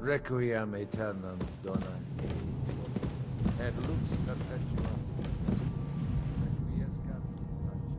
Requiem aeternam dona ei, et lux perpetua. Requiescat pace.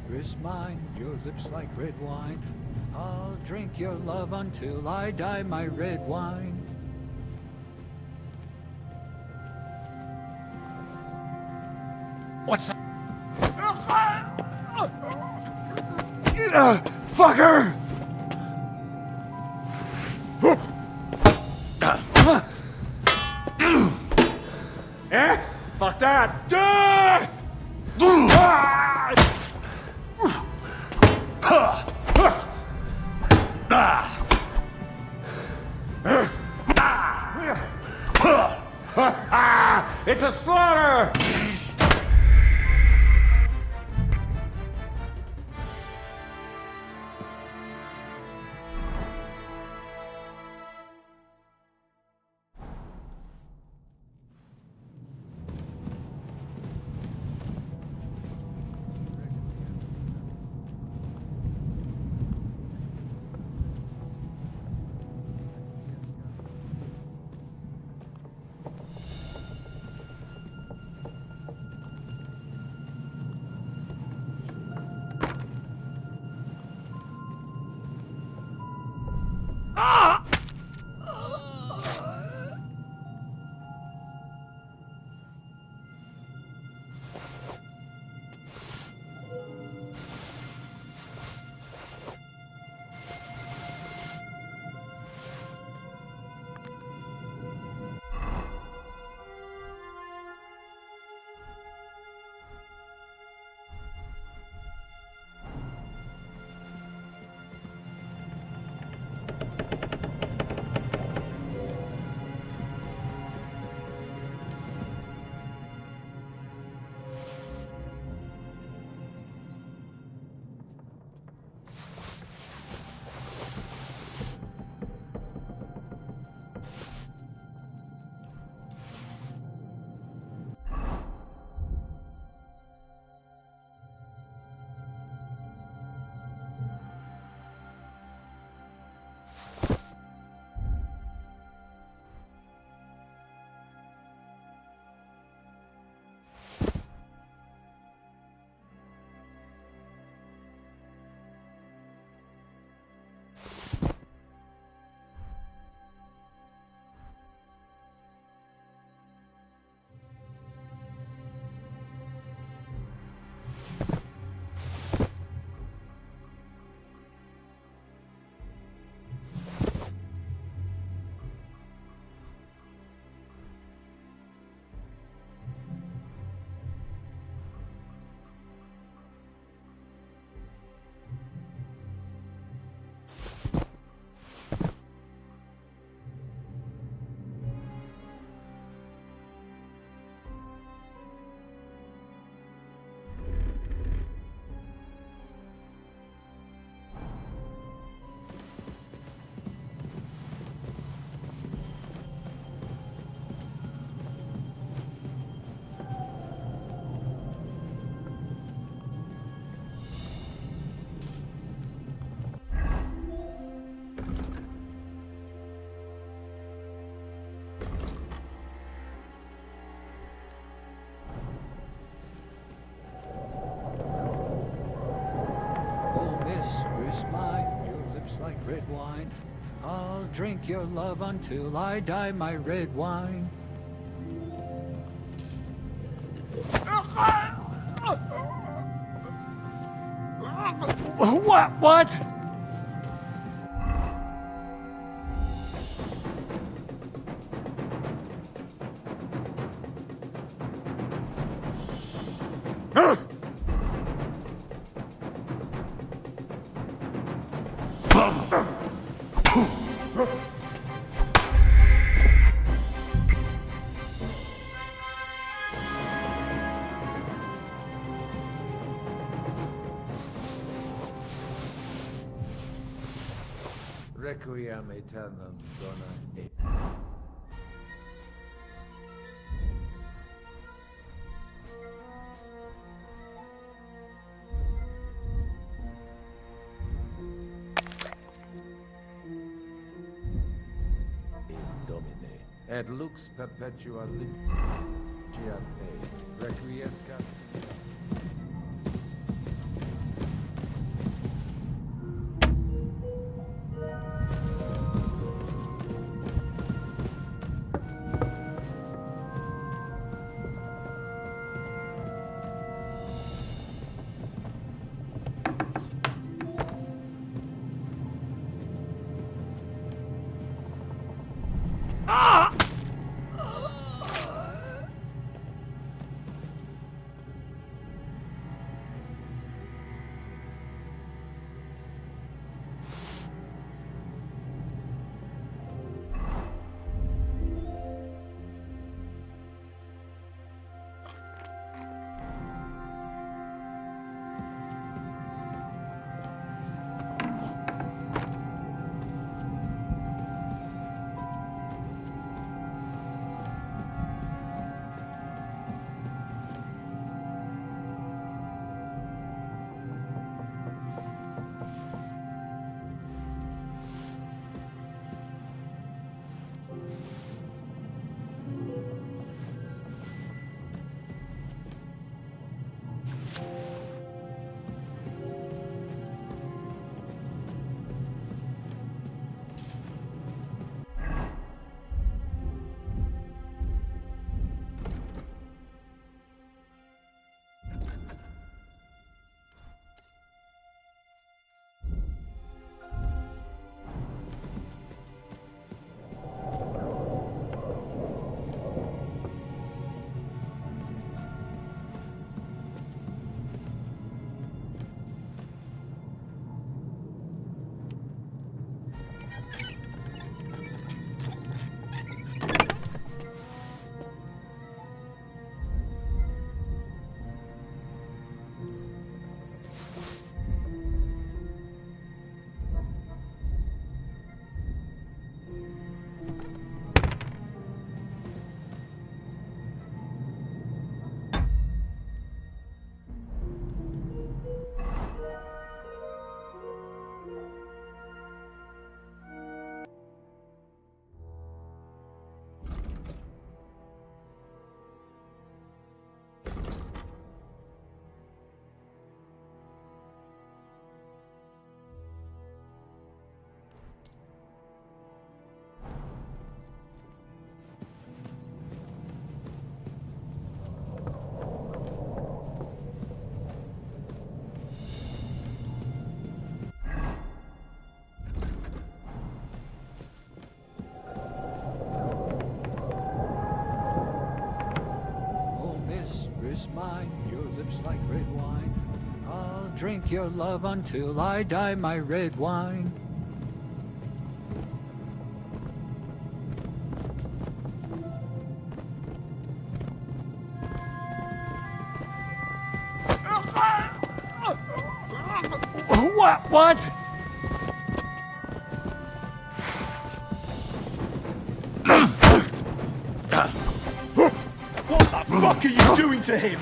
wrist mine, your lips like red wine. I'll drink your love until I die, my red wine. What's that? Fucker! Eh? Fuck that! Death! It's a slaughter! Like red wine, I'll drink your love until I die, my red wine. What? Requiem aeternam dona e. Domine, et lux perpetua ligiat e requiescat. mine, your lips like red wine. I'll drink your love until I die, my red wine. What? What the fuck are you doing to him?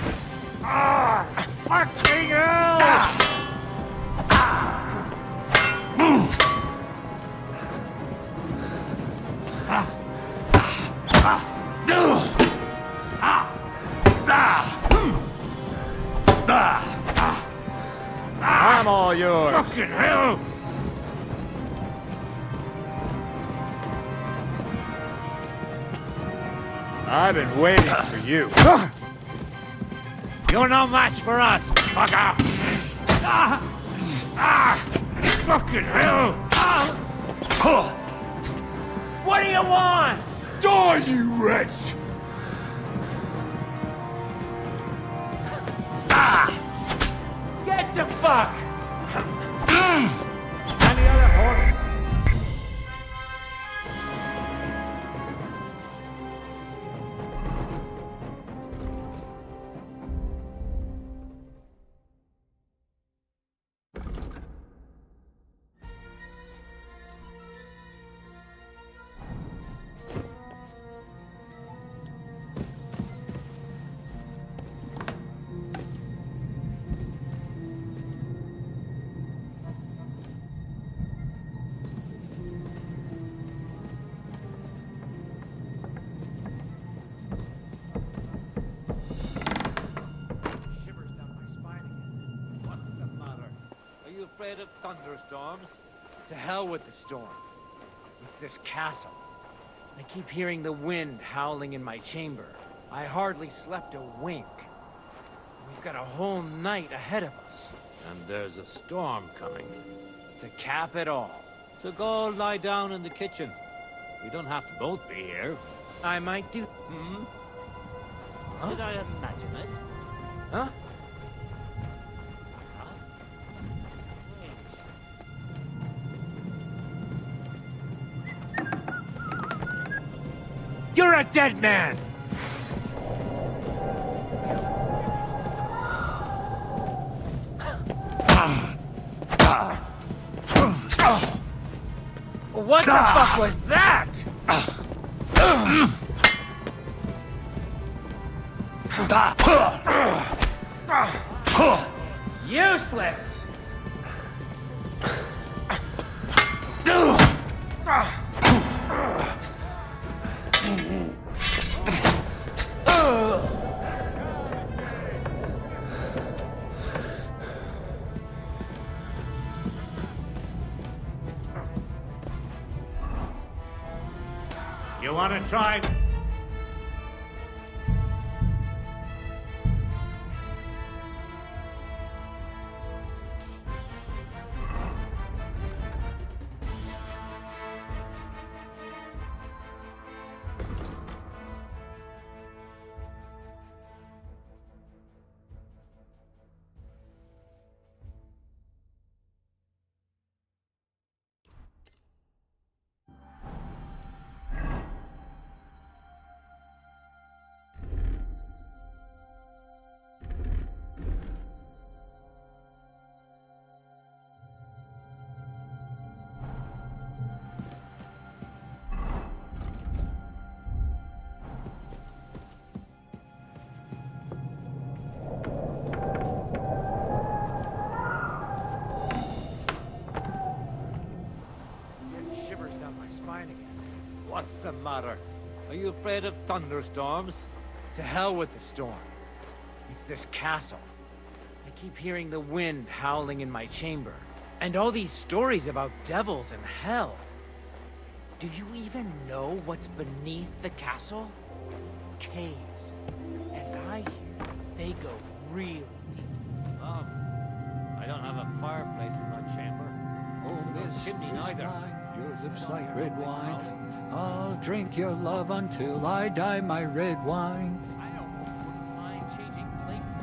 Fucking hell! I'm all yours. Fucking hell! I've been waiting for you. You're no match for us, fucker! Fucking hell! What do you want? Die, you wretch! Get the fuck! Any other horse? Afraid of thunderstorms? To hell with the storm. It's this castle. I keep hearing the wind howling in my chamber. I hardly slept a wink. We've got a whole night ahead of us. And there's a storm coming. To cap it all. So go lie down in the kitchen. We don't have to both be here. I might do... Huh? Did I imagine it? Huh? You're a dead man! What the fuck was that? Useless! You wanna try? What's the matter? Are you afraid of thunderstorms? To hell with the storm. It's this castle. I keep hearing the wind howling in my chamber. And all these stories about devils and hell. Do you even know what's beneath the castle? Caves. And I hear they go really deep. I don't have a fireplace in my chamber. Oh, miss, chimney miss neither. mine, your lips like red wine. I'll drink your love until I die, my red wine. I almost wouldn't mind changing places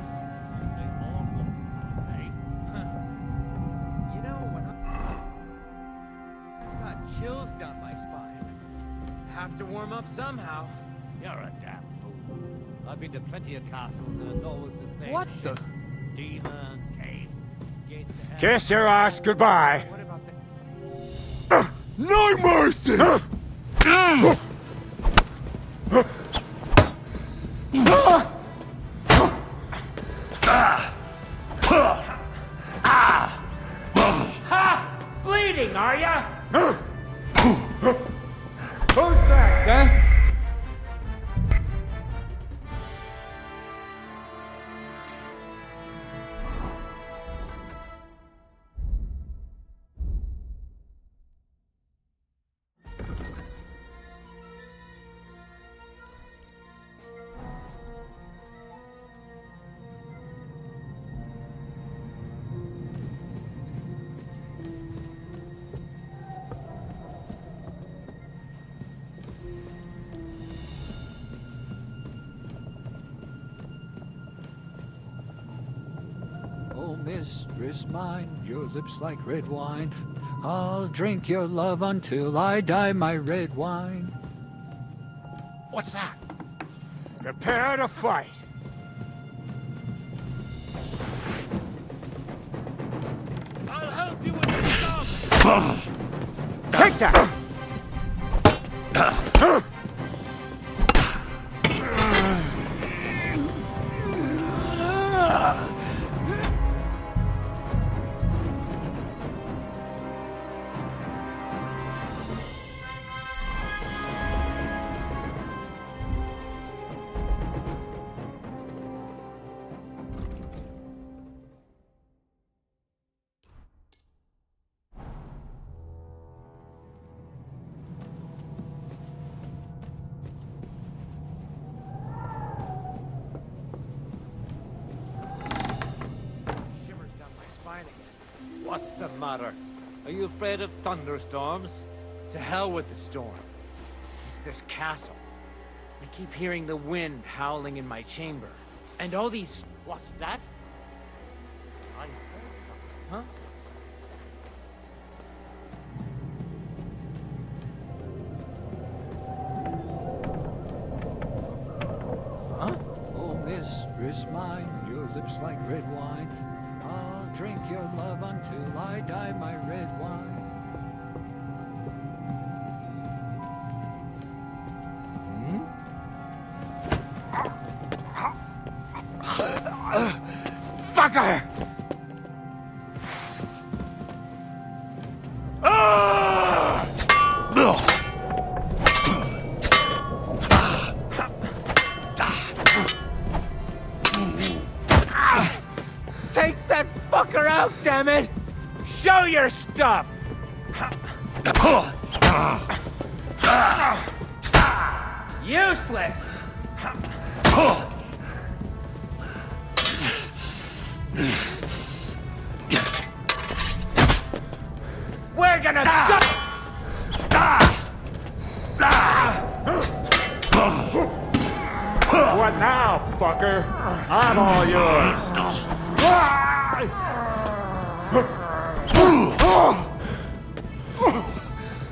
up somehow. You're a damn fool. I've been to plenty of castles and it's always the same. What shit. the? Demons, caves, gates to hell. Kiss your ass goodbye. What about the... No mercy! Ha! Bleeding, are ya? Who's that, eh? Oh, mistress mine, your lips like red wine. I'll drink your love until I die, my red wine. What's that? Prepare to fight. I'll help you with your stuff! Take that! Shivers down my spine again. What's the matter? Are you afraid of thunderstorms? To hell with the storm. It's this castle. I keep hearing the wind howling in my chamber. And all these... What's that? I heard something. Huh? Huh? Oh, mistress mine, your lips like red wine. I'll drink your love until I die, my red wine. Fucker! Take that fucker out, damn it! Show your stuff! Useless! We're gonna go! What now, fucker? I'm all yours.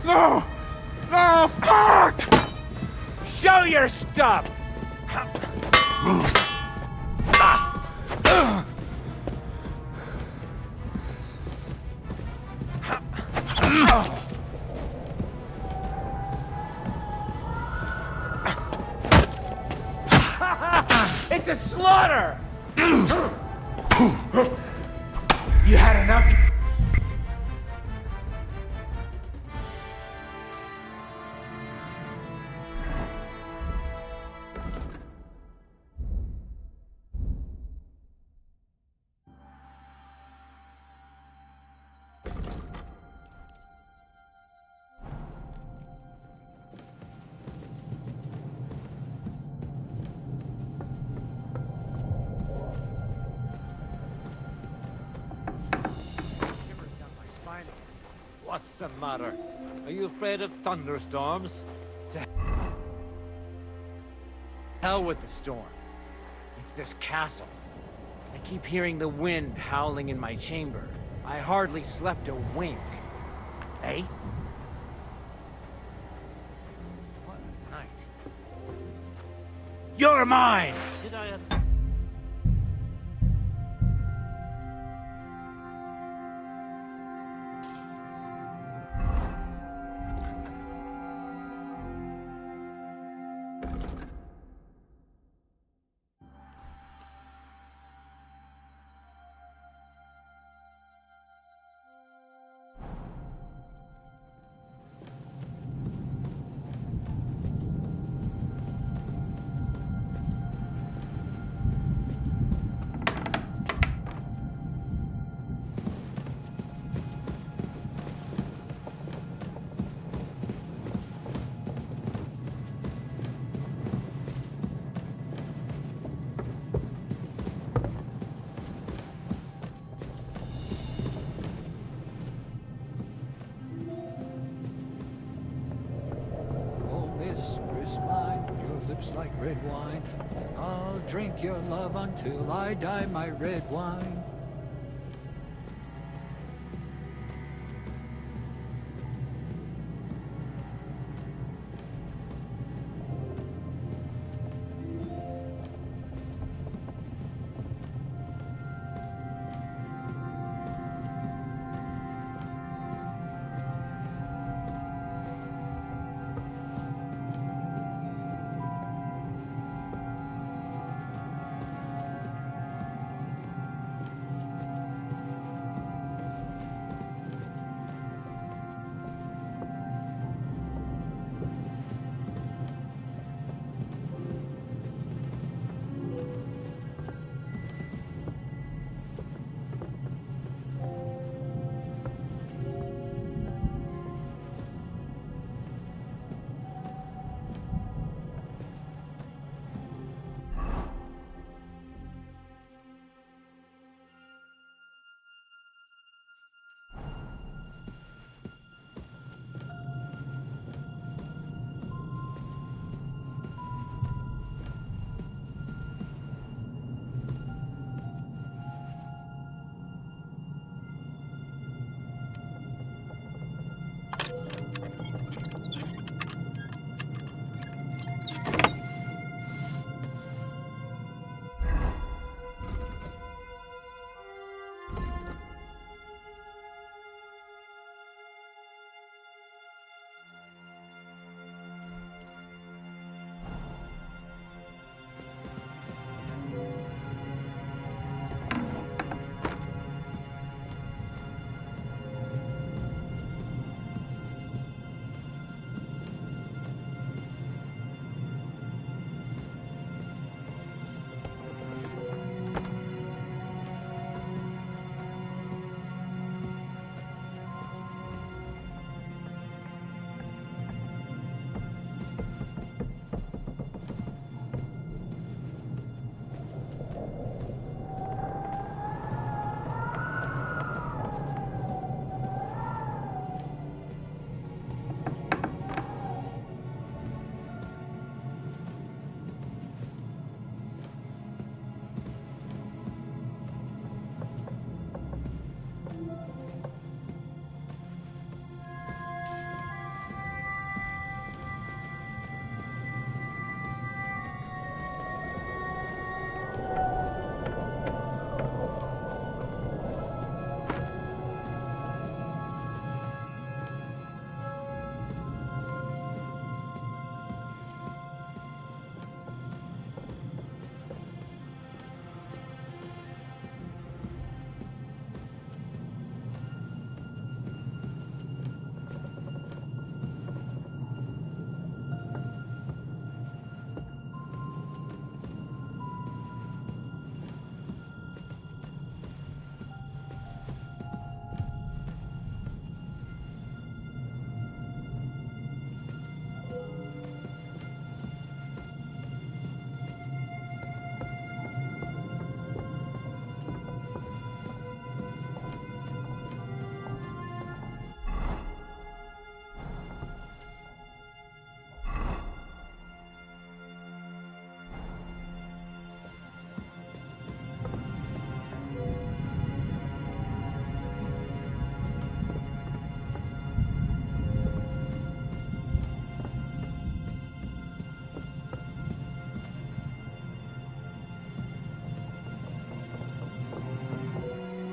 No! No, fuck! Show your stuff! It's a slaughter! You had enough? Shivers down my spine again. What's the matter? Are you afraid of thunderstorms? Hell with the storm. It's this castle. I keep hearing the wind howling in my chamber. I hardly slept a wink. Eh? What a night. You're mine! Did I... Oh, mistress mine, your lips like red wine. I'll drink your love until I die, my red wine.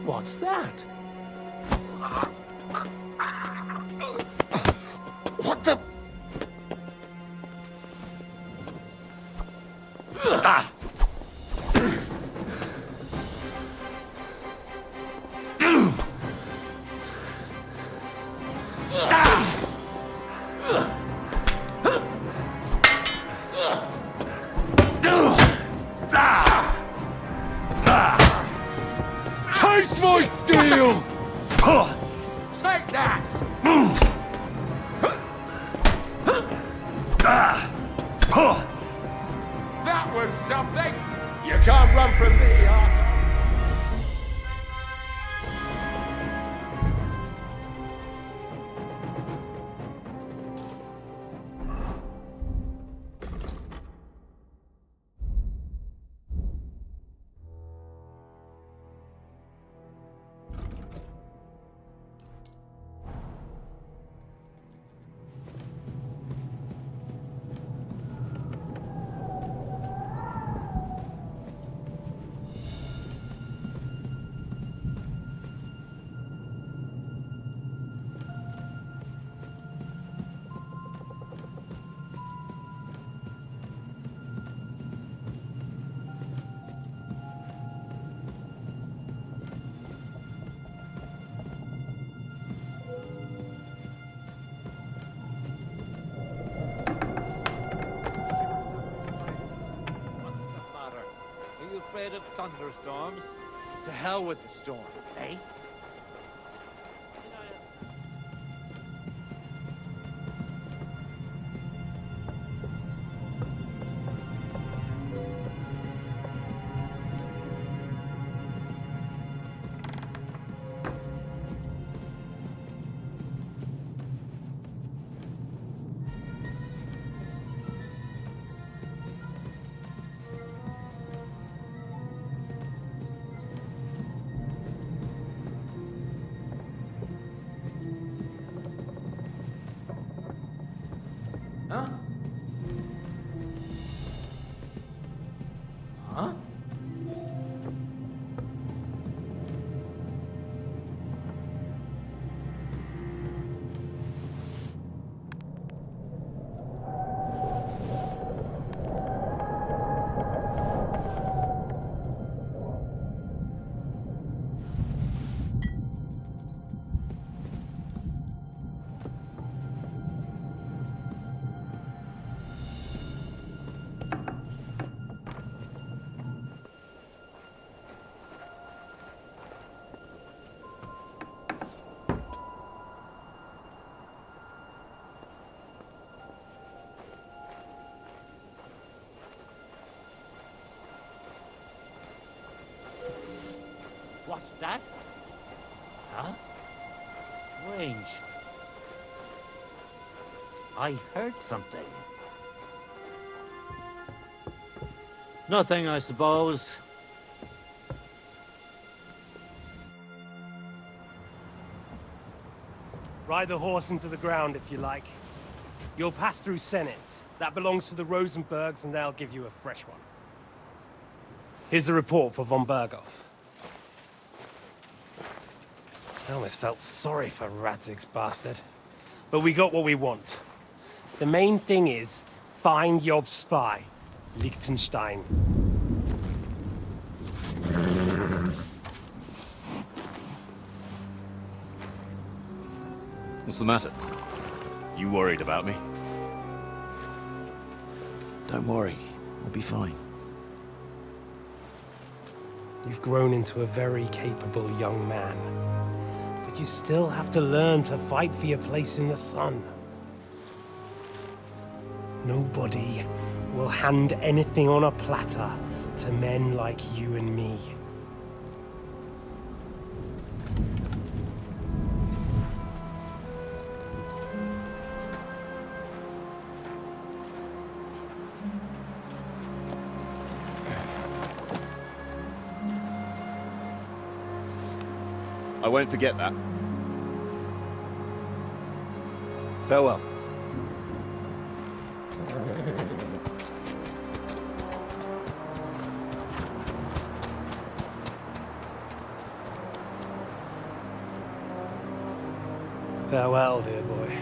What's that? What the? Taste my steel! Take that! That was something! You can't run from me, arsehole! Are you afraid of thunderstorms? To hell with the storm, eh? Huh? Huh? What's that? Huh? Strange. I heard something. Nothing, I suppose. Ride the horse into the ground if you like. You'll pass through Senates. That belongs to the Rosenbergs, and they'll give you a fresh one. Here's a report for von Berghoff. I almost felt sorry for Radzig's bastard. But we got what we want. The main thing is, find Job's spy, Liechtenstein. What's the matter? You worried about me? Don't worry, I'll be fine. You've grown into a very capable young man. But you still have to learn to fight for your place in the sun. Nobody will hand anything on a platter to men like you and me. I won't forget that. Farewell. Farewell, dear boy.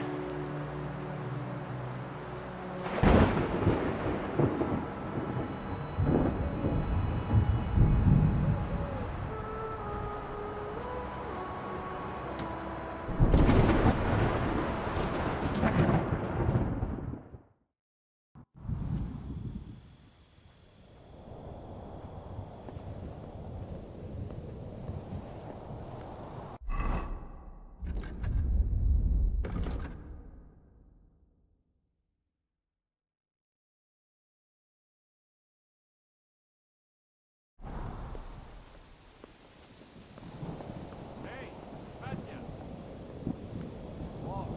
Hey, Badger. What?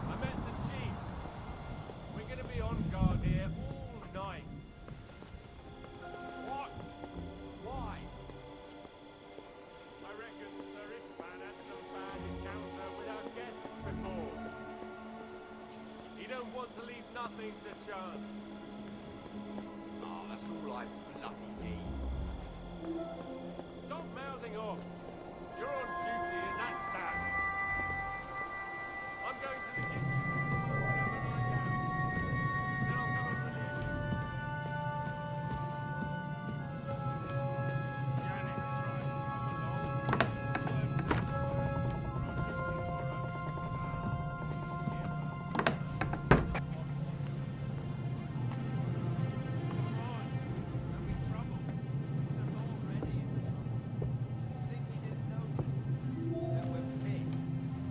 I met the chief. We're gonna be on guard here all night. What? Why? I reckon Sir Ishman had some bad encounter with our guests before. He don't want to leave nothing to chance. Oh, that's all I bloody need. Stop mouthing off. You're on duty and that stands. I'm going to the kitchen. Then I'll come and relieve you. Janet tries to come along.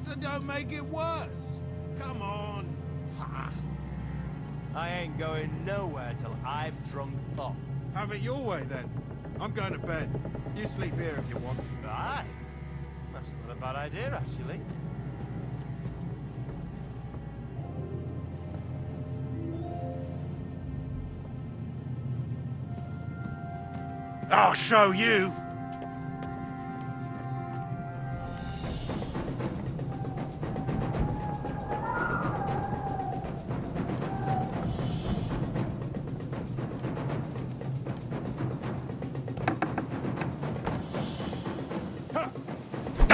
So don't make it worse. Come on. I ain't going nowhere till I've drunk up. Have it your way then. I'm going to bed. You sleep here if you want. Aye. That's not a bad idea, actually. I'll show you.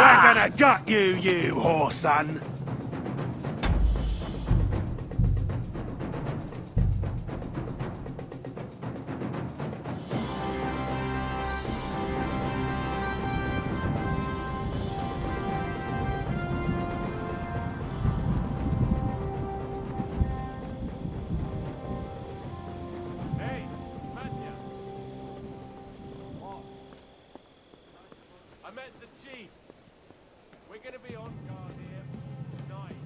We're gonna gut you, you whoreson. Hey, Badger. What? I met the chief. We're gonna be on guard here tonight.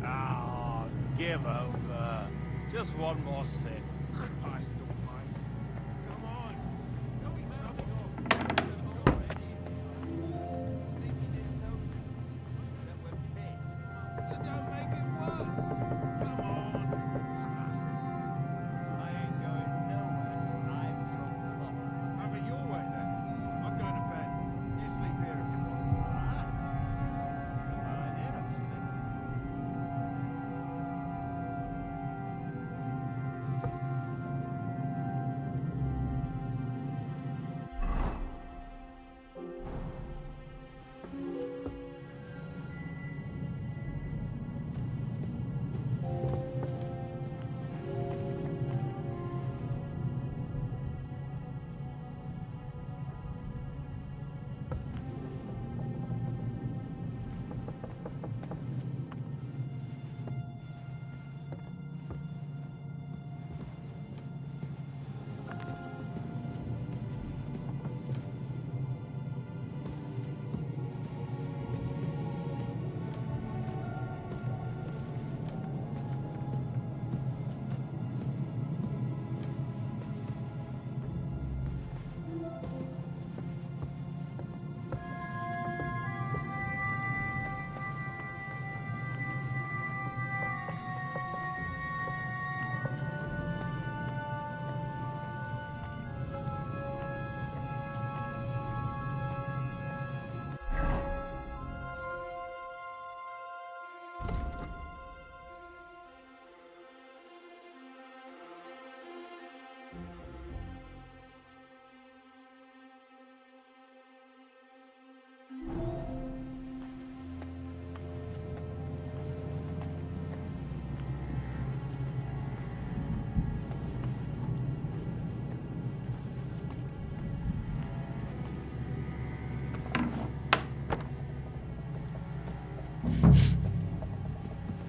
Ah, give over. Just one more sip. Christ almighty. Come on. Don't be mouthing off. So don't make it worse. Come on. I ain't going nowhere till I've drunk up. Have it your way then. I'm going to bed. You sleep here if you want. Ah, that's not a bad idea, actually.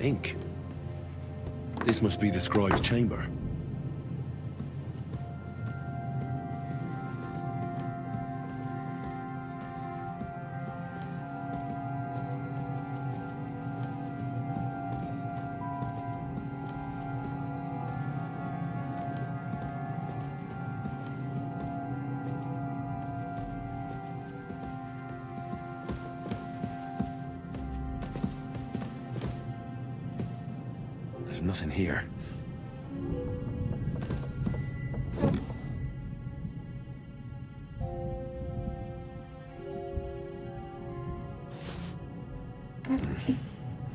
ink. This must be the scribe's chamber. There's nothing here.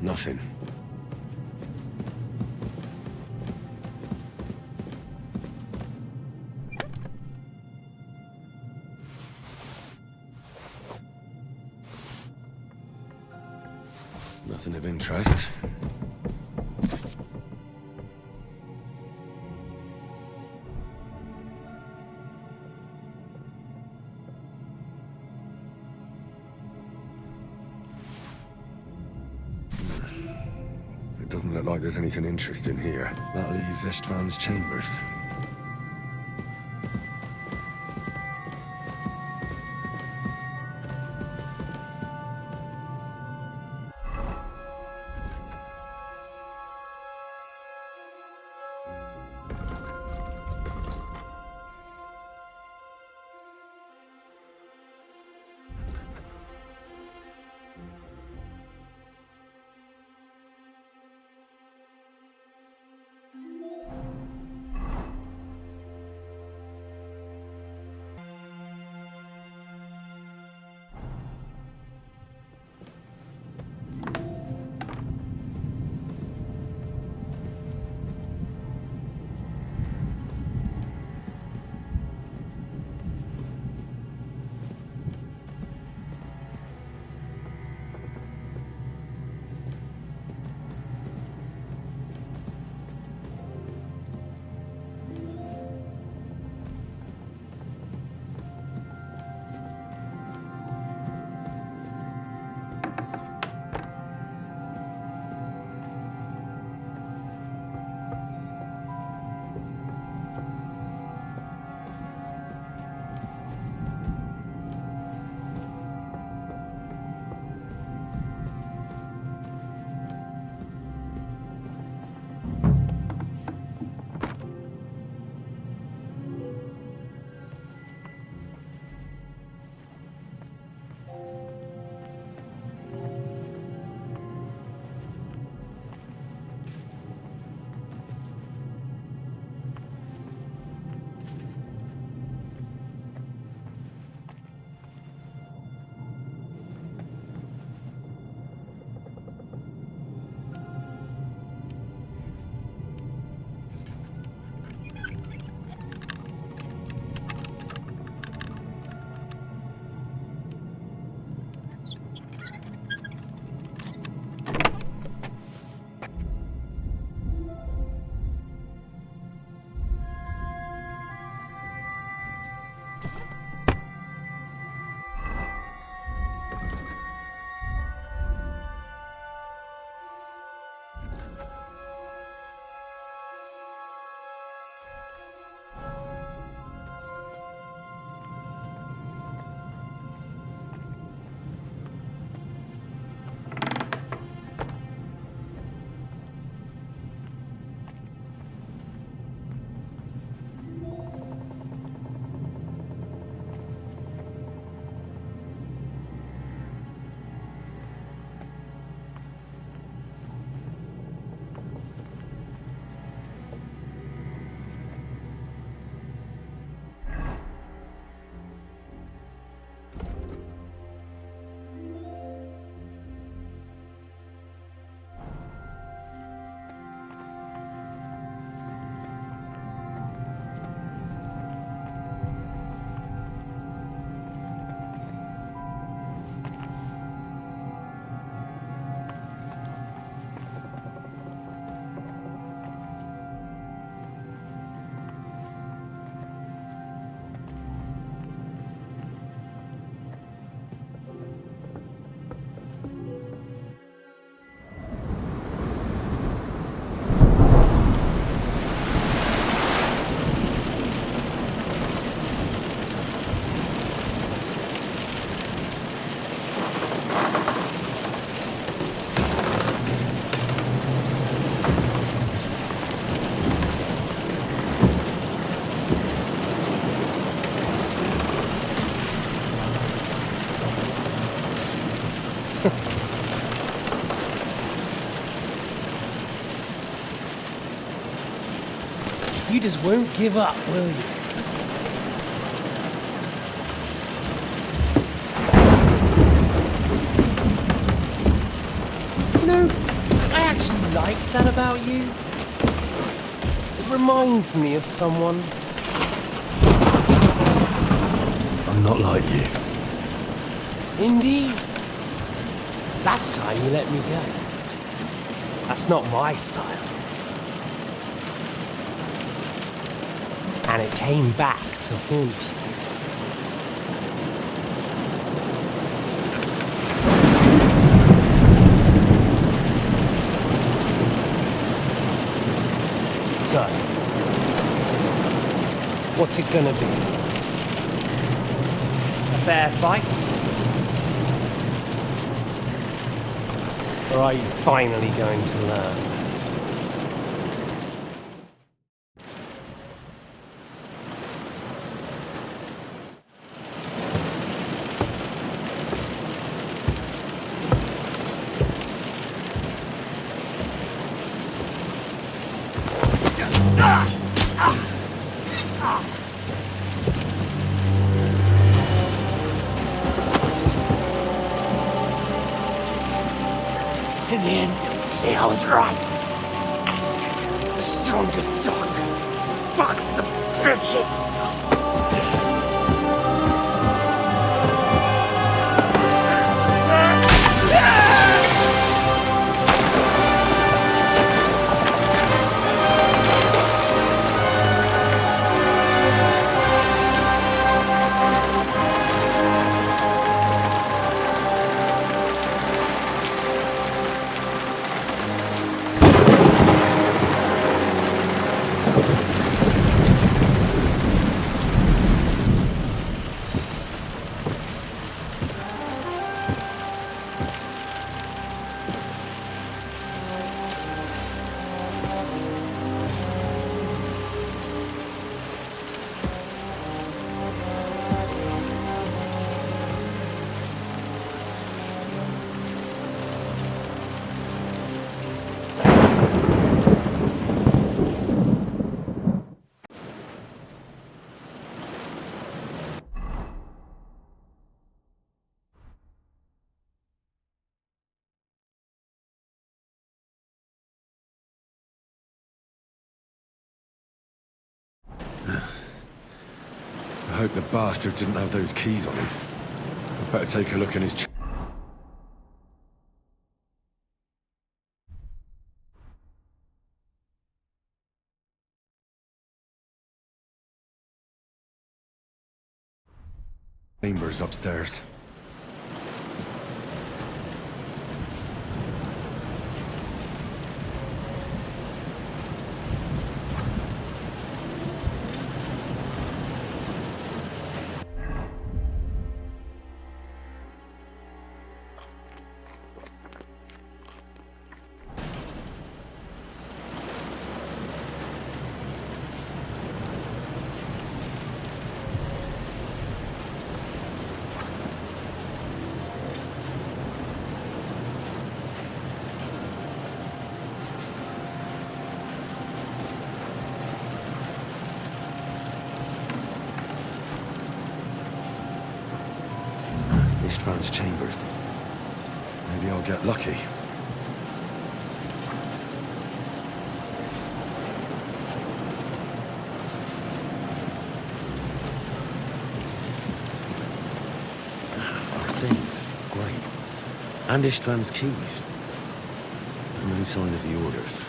Nothing. Nothing of interest. It doesn't look like there's anything interesting here. That leaves Istvan's chambers. You just won't give up, will you? You know, I actually like that about you. It reminds me of someone. I'm not like you. Indeed. Last time you let me go. That's not my style. And it came back to haunt you. So, what's it gonna be? A fair fight? Or are you finally going to learn? In the end, you'll see I was right. The stronger dog fucks the bitches. I hope the bastard didn't have those keys on him. I'd better take a look in his chambers upstairs. István's chambers. Maybe I'll get lucky. Things. Great. And István's keys. But no sign of the orders.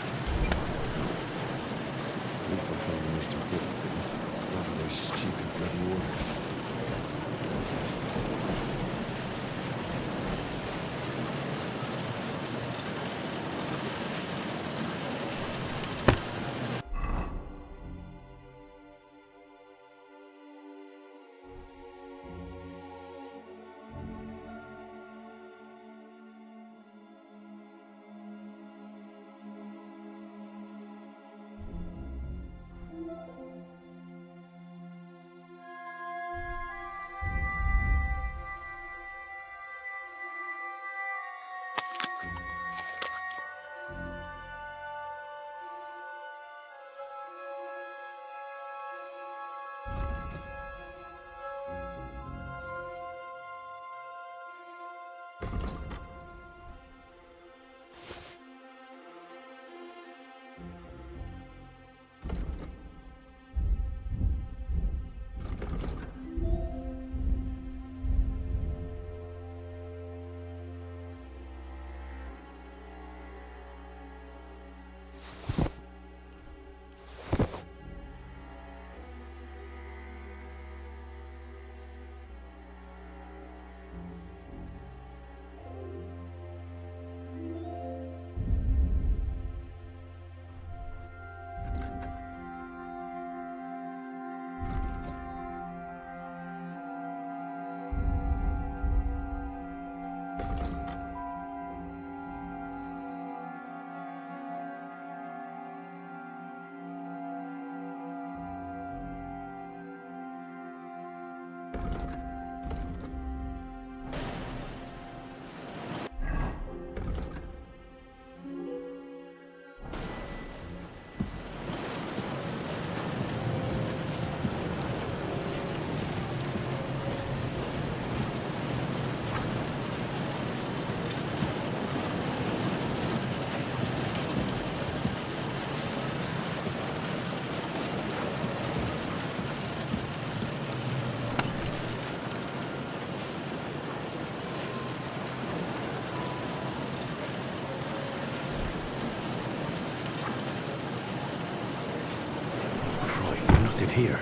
At least I found the most important things. Rather those stupid bloody orders. Christ, there's nothing here.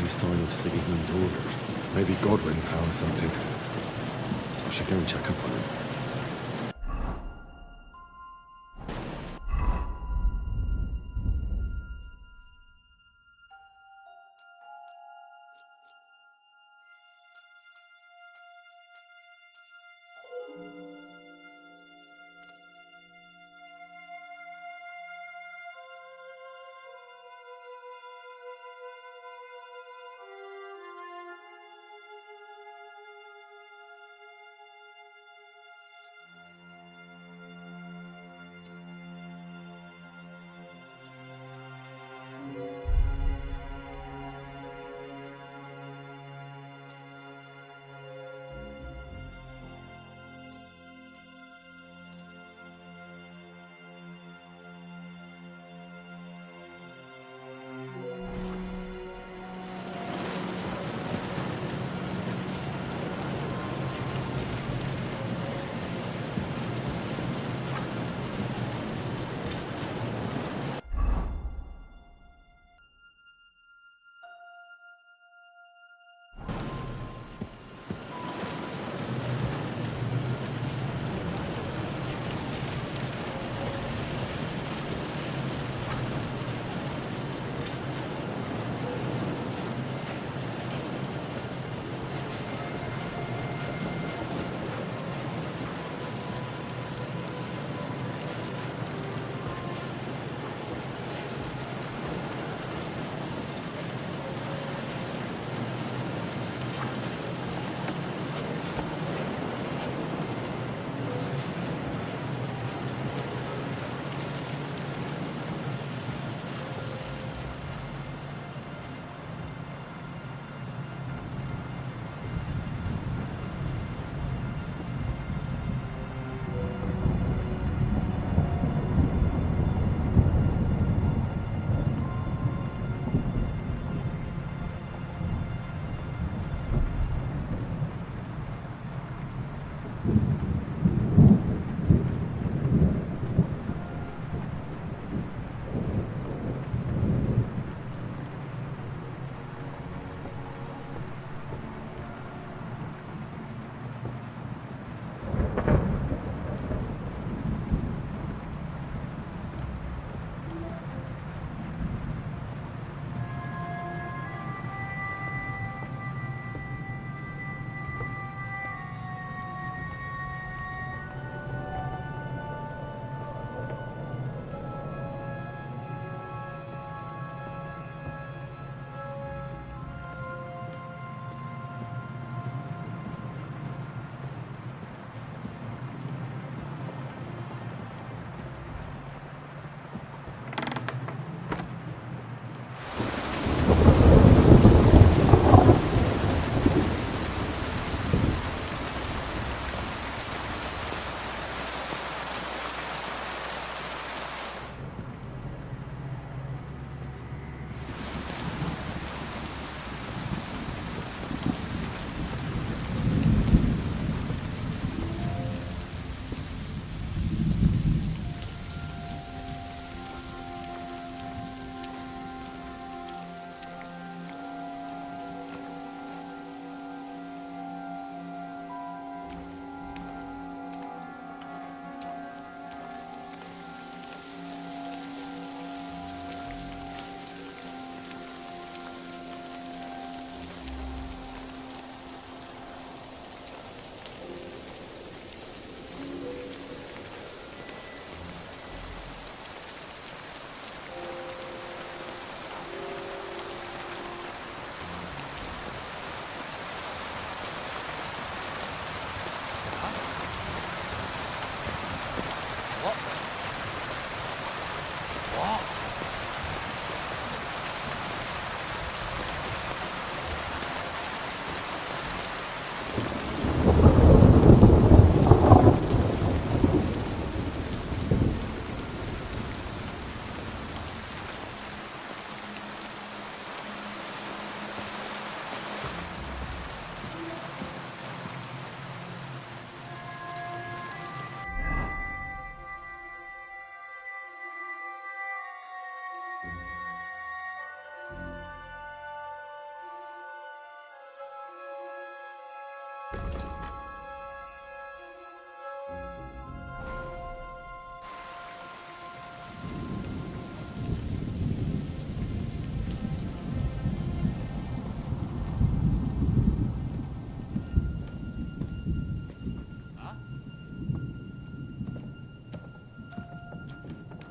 Sign of Sigismund's orders. Maybe Godwin found something. I should go and check up on him.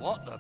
What the...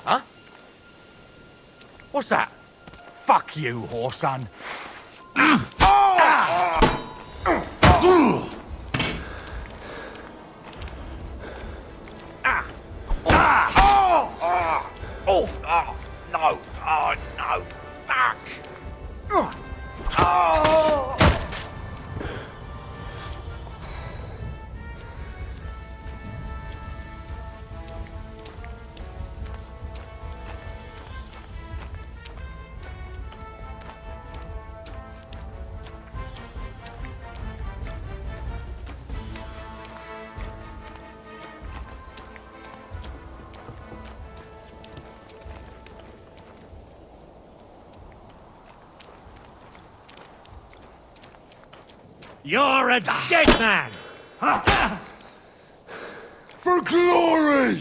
Huh? What's that? Fuck you, whoreson. Oh, no. Oh, no. Fuck. Oh. You're a dead man! For glory!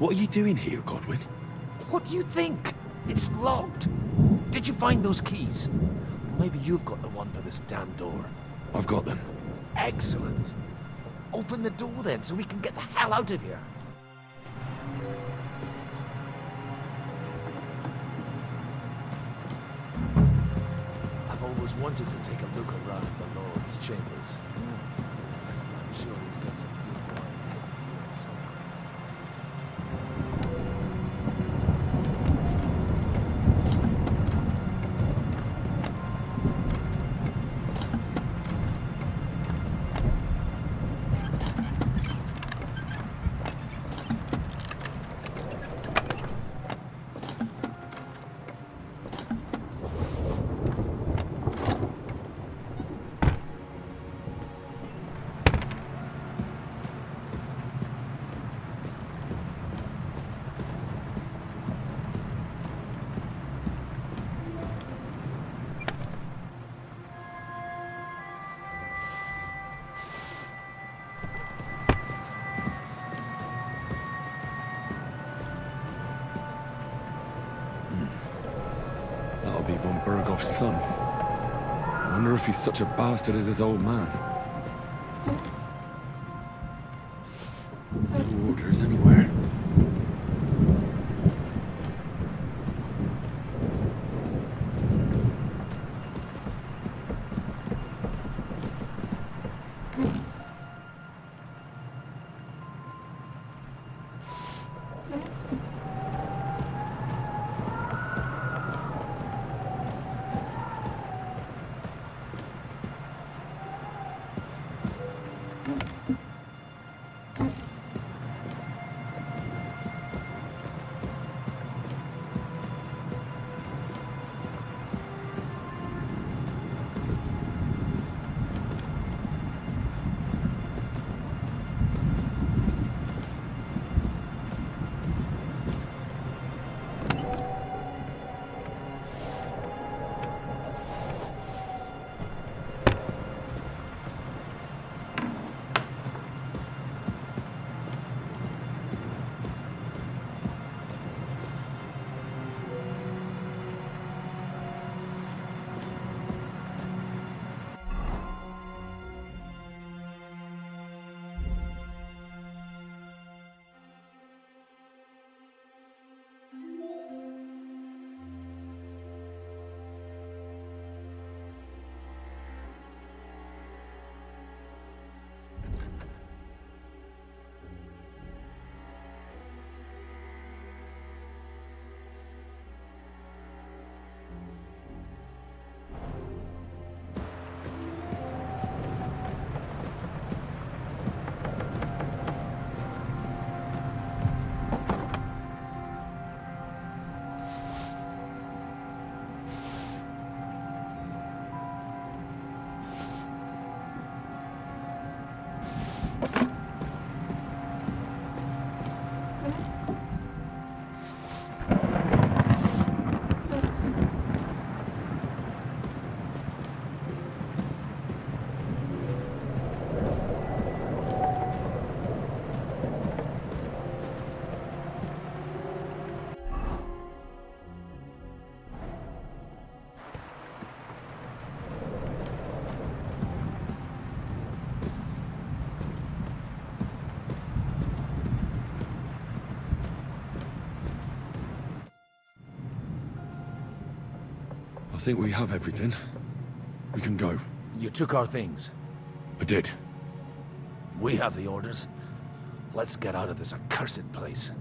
What are you doing here, Godwin? What do you think? It's locked. Did you find those keys? Maybe you've got the one for this damn door. I've got them. Excellent. Open the door then, so we can get the hell out of here. I've always wanted to take a look around the Lord's chambers. I'm sure he's got some good wine hidden here somewhere. That'll be von Berghoff's son. I wonder if he's such a bastard as his old man. No orders anywhere. I think we have everything. We can go. You took our things. I did. We have the orders. Let's get out of this accursed place.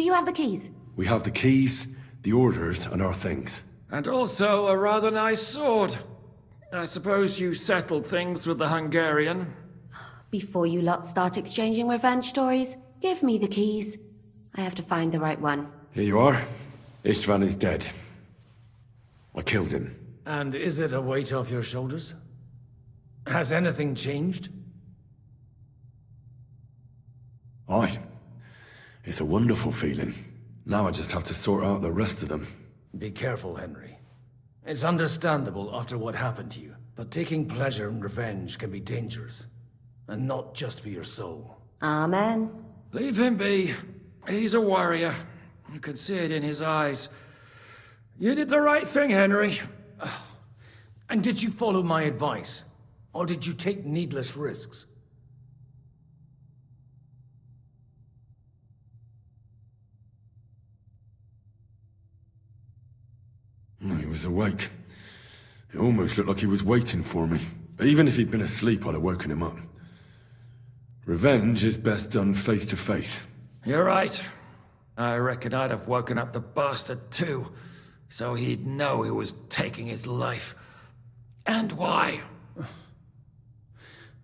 Do you have the keys? We have the keys, the orders, and our things. And also a rather nice sword. I suppose you settled things with the Hungarian. Before you lot start exchanging revenge stories, give me the keys. I have to find the right one. Here you are. Istvan is dead. I killed him. And is it a weight off your shoulders? Has anything changed? Aye. It's a wonderful feeling. Now I just have to sort out the rest of them. Be careful, Henry. It's understandable after what happened to you, but taking pleasure in revenge can be dangerous. And not just for your soul. Amen. Leave him be. He's a warrior. You can see it in his eyes. You did the right thing, Henry. And did you follow my advice? Or did you take needless risks? He was awake. It almost looked like he was waiting for me. Even if he'd been asleep, I'd have woken him up. Revenge is best done face to face. You're right. I reckon I'd have woken up the bastard too, so he'd know who was taking his life. And why.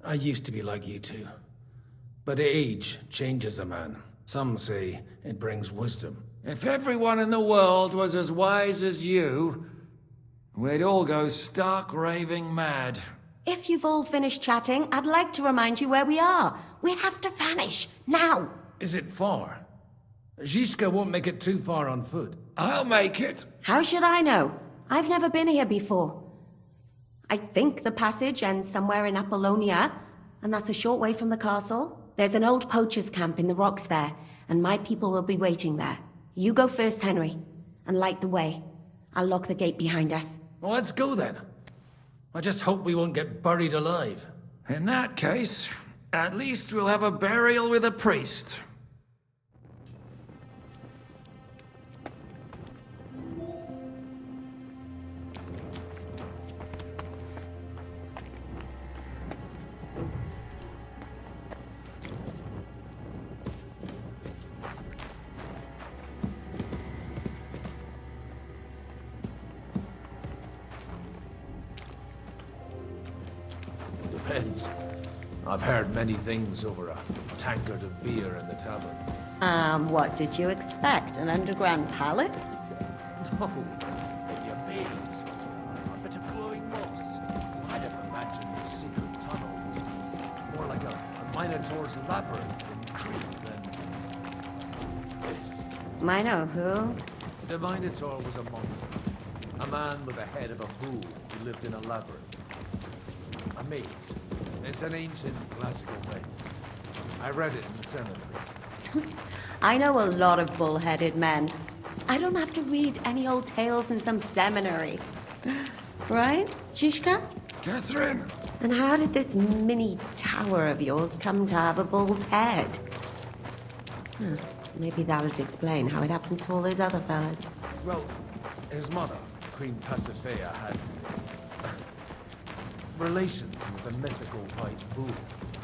I used to be like you two. But age changes a man. Some say it brings wisdom. If everyone in the world was as wise as you, we'd all go stark raving mad. If you've all finished chatting, I'd like to remind you where we are. We have to vanish, now! Is it far? Zizka won't make it too far on foot. I'll make it. How should I know? I've never been here before. I think the passage ends somewhere in Apollonia, and that's a short way from the castle. There's an old poacher's camp in the rocks there, and my people will be waiting there. You go first, Henry, and light the way. I'll lock the gate behind us. Well, let's go then. I just hope we won't get buried alive. In that case, at least we'll have a burial with a priest. Depends. I've heard many things over a tankard of beer in the tavern. What did you expect? An underground palace? No, maybe a maze. A bit of glowing moss. I'd have imagined this secret tunnel. More like a Minotaur's labyrinth in Crete than this. Mino who? The Minotaur was a monster. A man with the head of a bull who lived in a labyrinth. A maze. It's an ancient classical myth. I read it in the seminary. I know a lot of bull-headed men. I don't have to read any old tales in some seminary. Right, Zizka? Catherine! And how did this mini tower of yours come to have a bull's head? Maybe that would explain how it happens to all those other fellas. Well, his mother, Queen Pasiphae, had relations with the mythical white bull.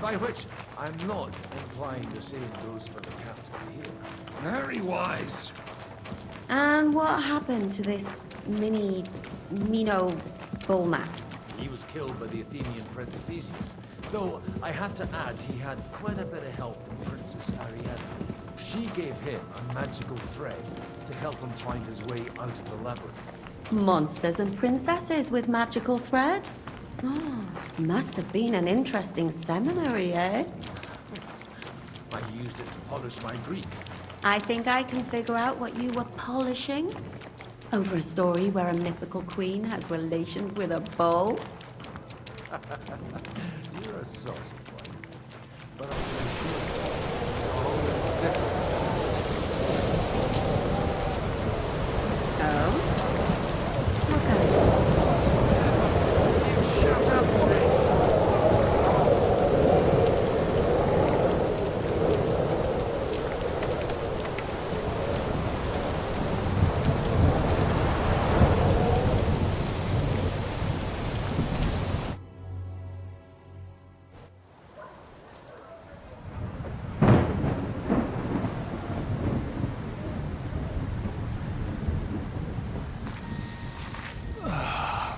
By which I'm not implying the same goes for the captain here. Very wise. And what happened to this Mino bullmat? He was killed by the Athenian Prince Theseus, though I have to add he had quite a bit of help from Princess Ariadne. She gave him a magical thread to help him find his way out of the labyrinth. Monsters and princesses with magical thread? Oh, must have been an interesting seminary, eh? I used it to polish my Greek. I think I can figure out what you were polishing. Over a story where a mythical queen has relations with a bull? You're a saucy one. But I'm sure always different. Oh? How come?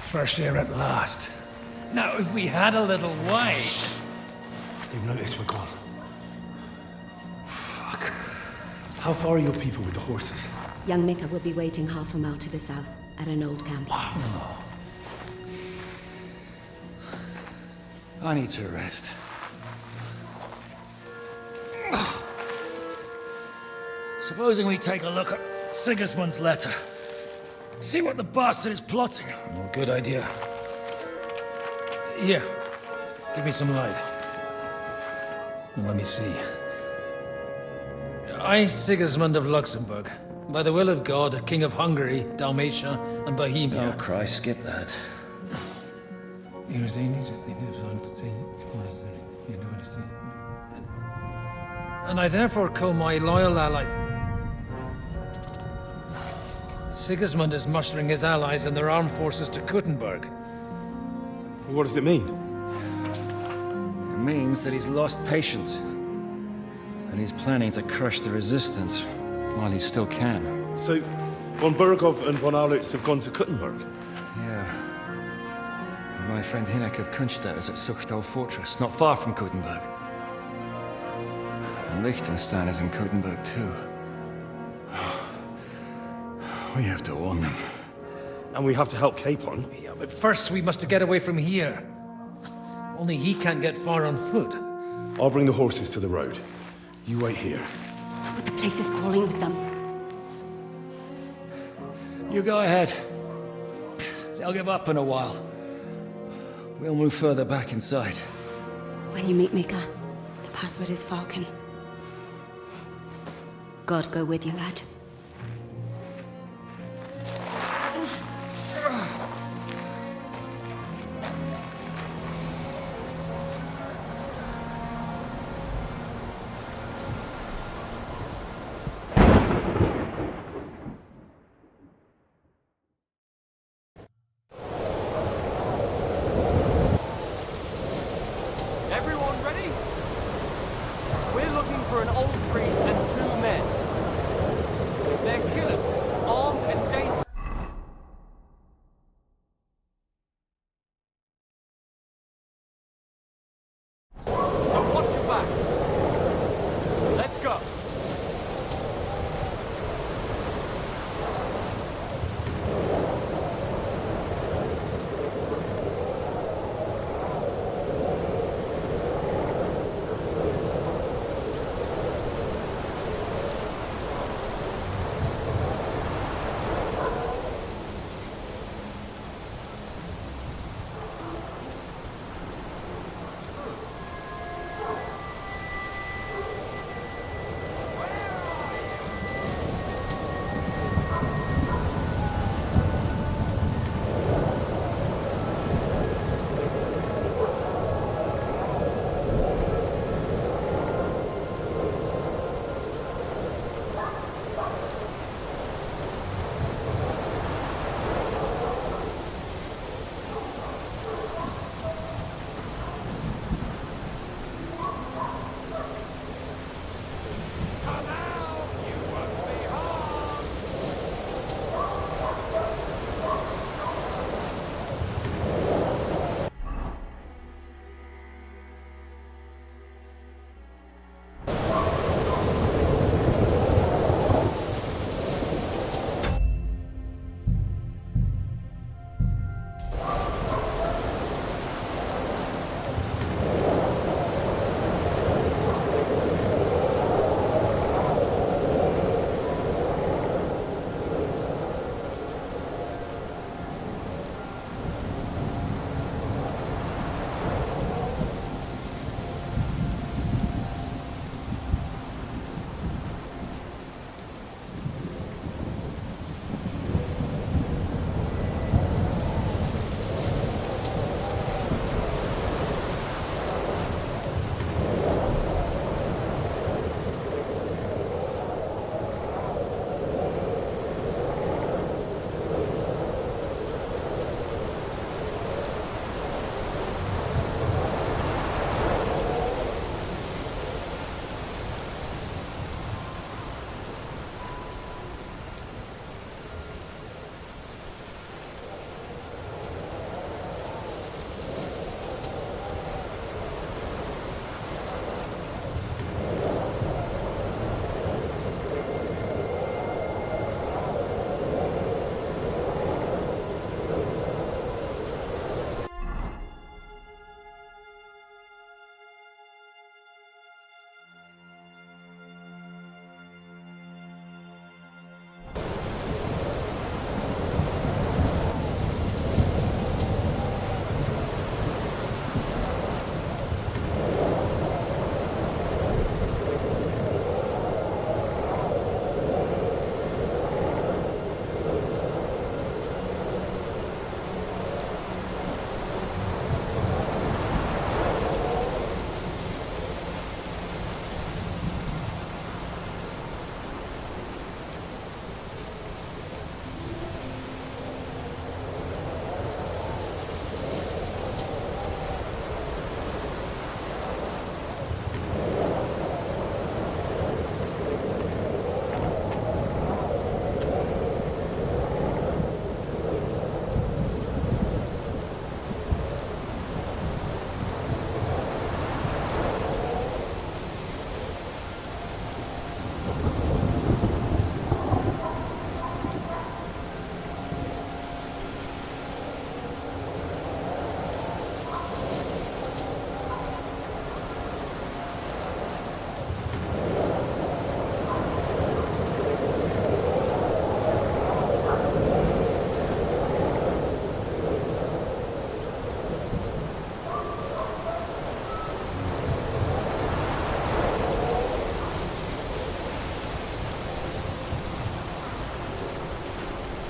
Fresh air at last. Now, if we had a little wine... They've noticed we're gone. Fuck. How far are your people with the horses? Young Mika will be waiting half a mile to the south, at an old camp. I need to rest. Supposing we take a look at Sigismund's letter. See what the bastard is plotting. Oh, good idea. Here, give me some light. Let me see. I, Sigismund of Luxembourg, by the will of God, King of Hungary, Dalmatia, and Bohemia. Oh, Christ, skip that. And I therefore call my loyal ally... Sigismund is mustering his allies and their armed forces to Kuttenberg. What does it mean? It means that he's lost patience. And he's planning to crush the resistance while he still can. So, von Burgov and von Aulitz have gone to Kuttenberg? Yeah. And my friend Hinek of Kunstadt is at Suchtal Fortress, not far from Kuttenberg. And Liechtenstein is in Kuttenberg too. We have to warn them. And we have to help Capon? Yeah, but first we must get away from here. Only he can't get far on foot. I'll bring the horses to the road. You wait here. But the place is crawling with them. You go ahead. They'll give up in a while. We'll move further back inside. When you meet Mika, the password is Falcon. God go with you, lad. Everyone ready? We're looking for an old priest and 2 men.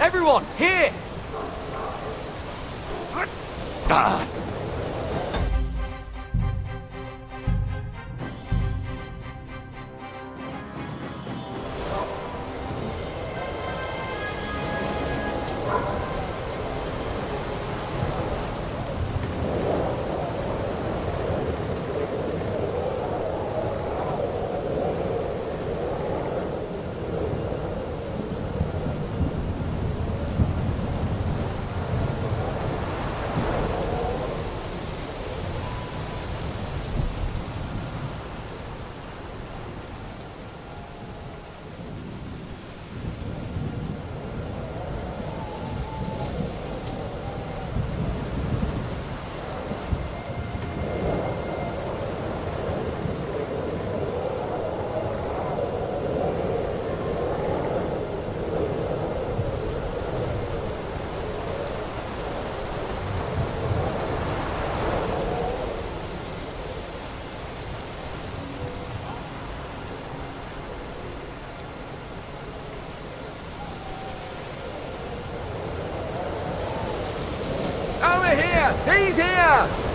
Everyone, here! Over here! He's here!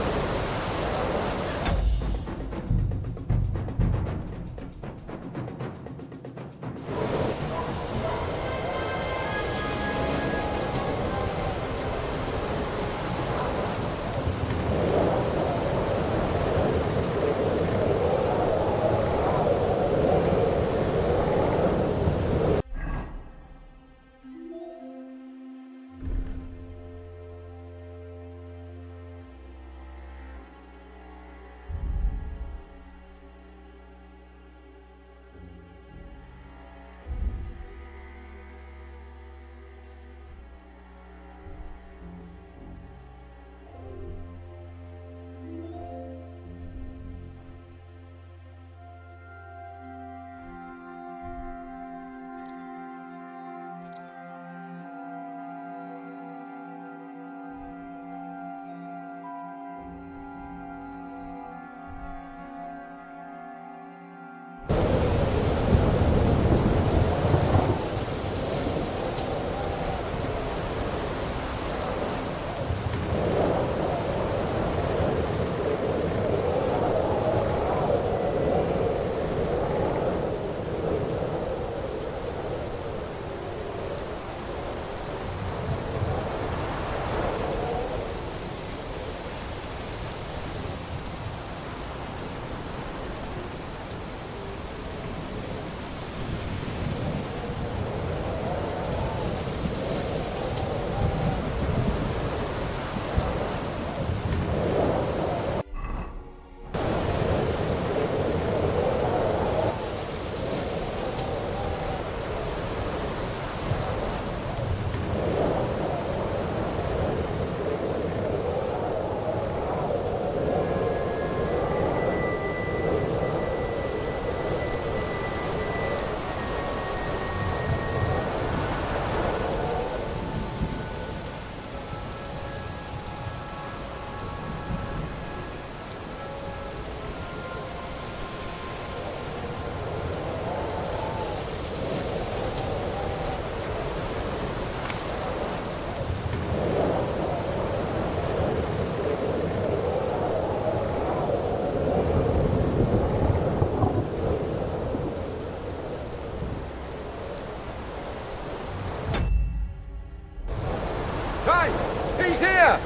He's here!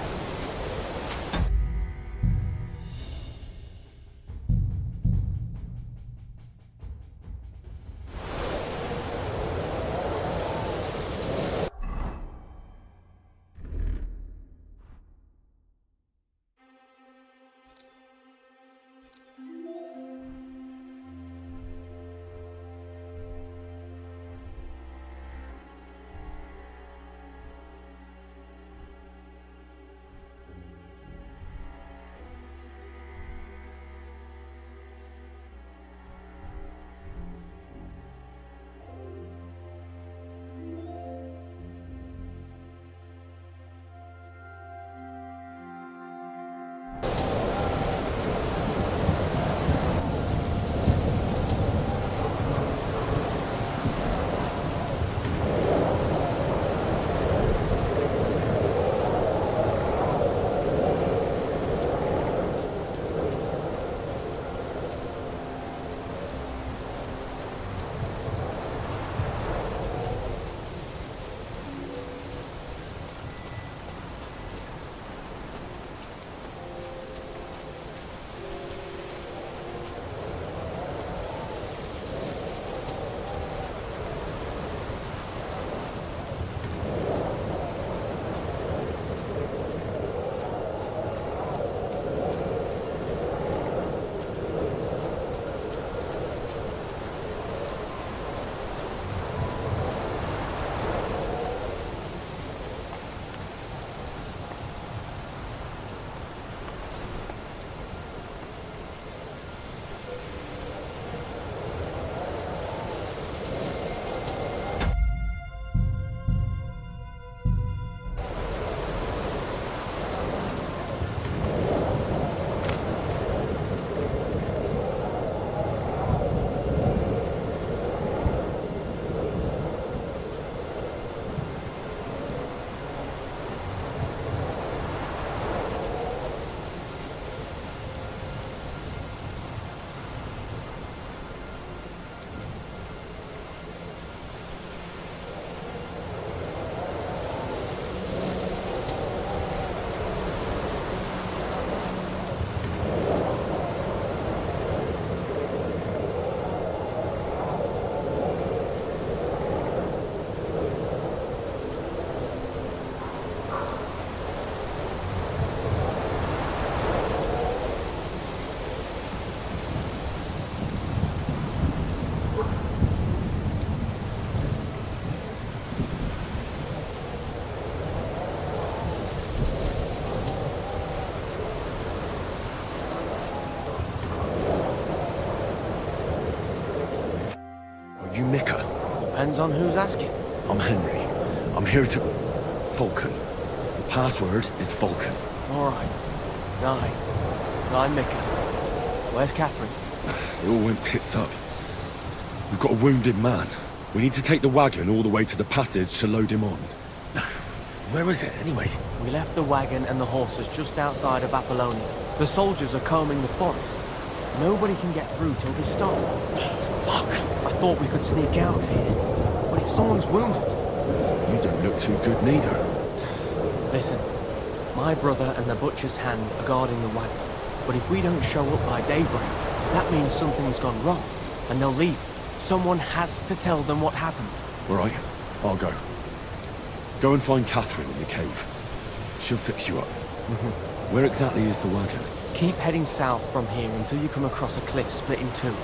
Depends on who's asking. I'm Henry. I'm here to... Vulcan. The password is Vulcan. All right. I'm Mika. Where's Catherine? It all went tits up. We've got a wounded man. We need to take the wagon all the way to the passage to load him on. Where is it, anyway? We left the wagon and the horses just outside of Apollonia. The soldiers are combing the forest. Nobody can get through till they stop. Fuck! I thought we could sneak out of here. But if someone's wounded... You don't look too good neither. Listen, my brother and the butcher's hand are guarding the wagon. But if we don't show up by daybreak, that means something's gone wrong. And they'll leave. Someone has to tell them what happened. All right, I'll go. Go and find Catherine in the cave. She'll fix you up. Where exactly is the wagon? Keep heading south from here until you come across a cliff split in two.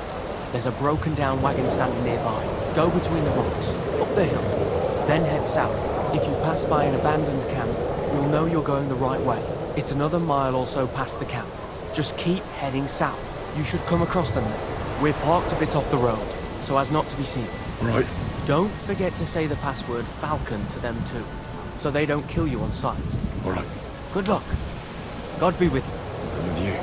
There's a broken down wagon standing nearby. Go between the rocks, up the hill, then head south. If you pass by an abandoned camp, you'll know you're going the right way. It's another mile or so past the camp. Just keep heading south. You should come across them then. We're parked a bit off the road, so as not to be seen. Right. Don't forget to say the password Falcon to them too, so they don't kill you on sight. All right. Good luck. God be with you. And with you.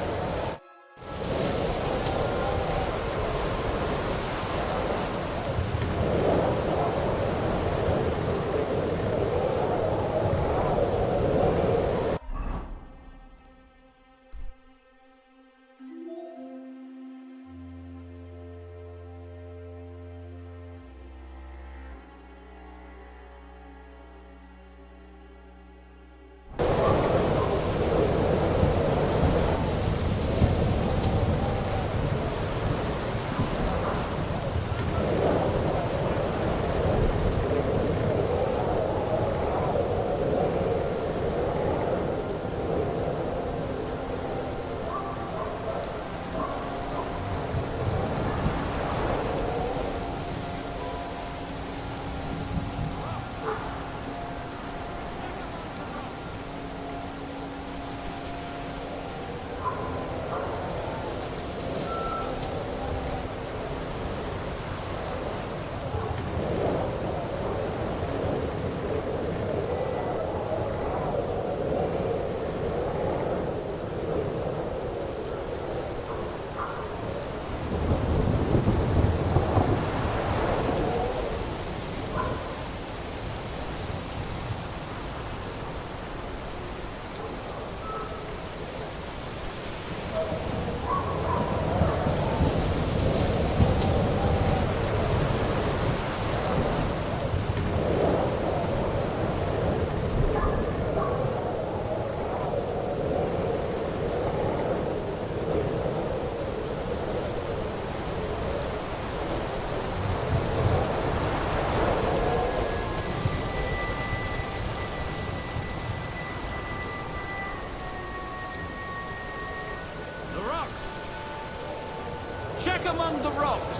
Check among the rocks.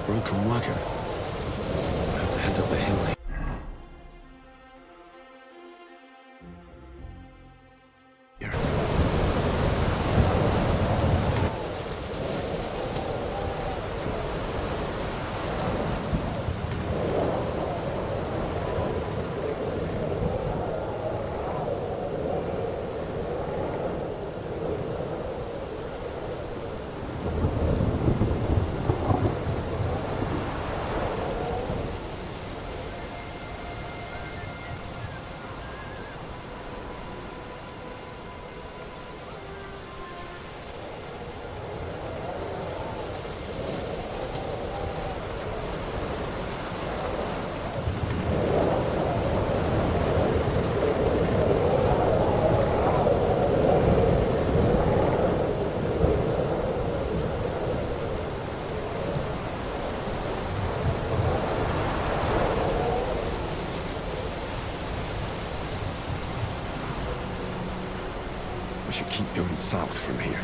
broken wagon. I have to head up the hill. Here. We should keep going south from here.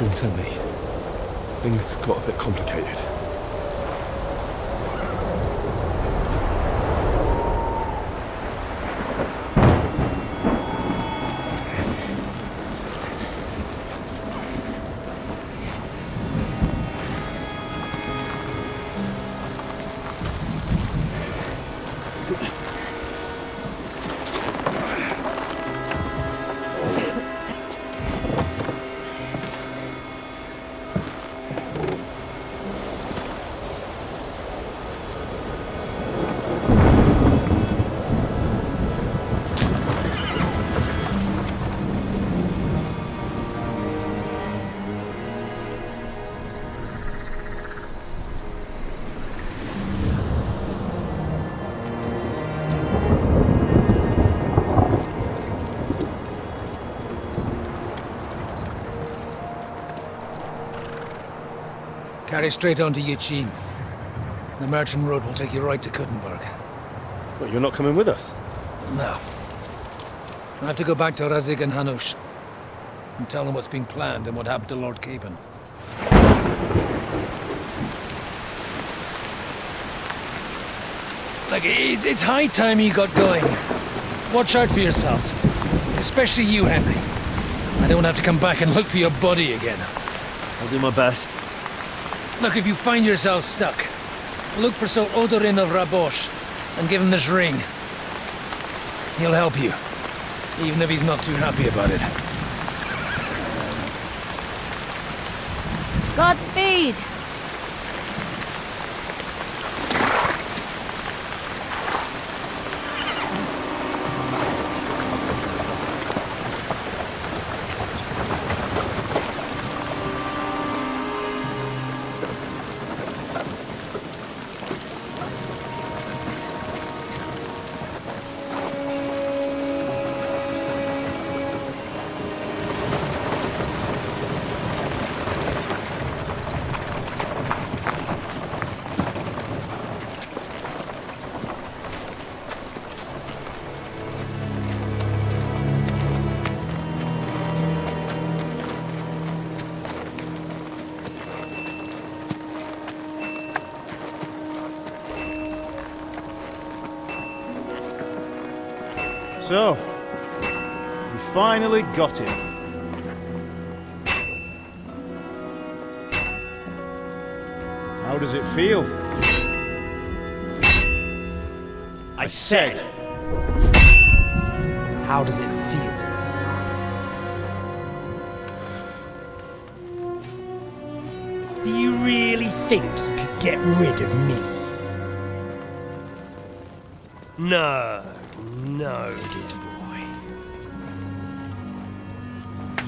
Catherine sent me. Things got a bit complicated. Carry straight on to Yichin. The merchant road will take you right to Kuttenberg. But you're not coming with us? No. I have to go back to Razik and Hanush and tell them what's being planned and what happened to Lord Capen. Like, it's high time you got going. Watch out for yourselves. Especially you, Henry. I don't have to come back and look for your body again. I'll do my best. Look, if you find yourself stuck, look for Sir Odorin of Rabosh and give him this ring. He'll help you, even if he's not too happy about it. Godspeed! So, we finally got him. How does it feel? I said, How does it feel? Do you really think you could get rid of me? No, no, dear boy.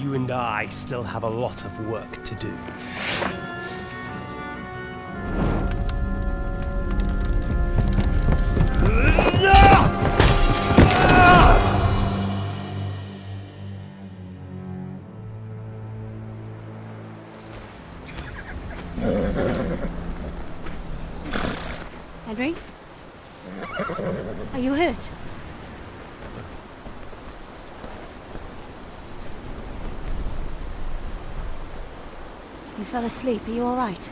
You and I still have a lot of work to do. Henry? Are you hurt? You fell asleep. Are you all right?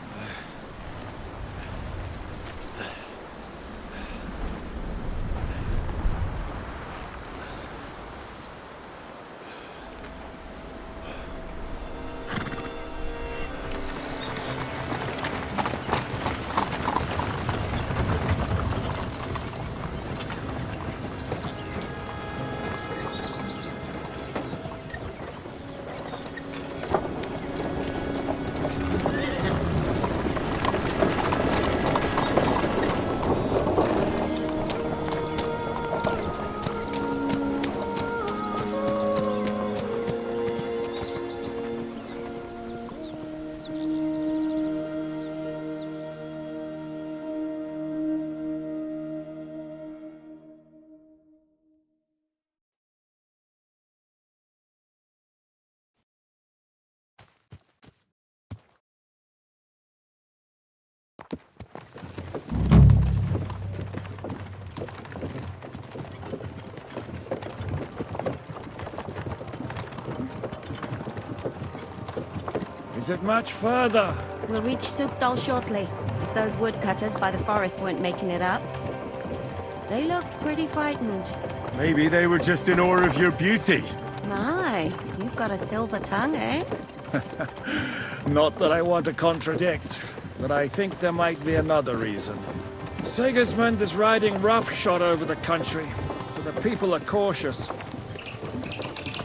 it much further? We'll reach Sukdal shortly, if those woodcutters by the forest weren't making it up. They looked pretty frightened. Maybe they were just in awe of your beauty. My, you've got a silver tongue, eh? Not that I want to contradict, but I think there might be another reason. Sigismund is riding roughshod over the country, so the people are cautious.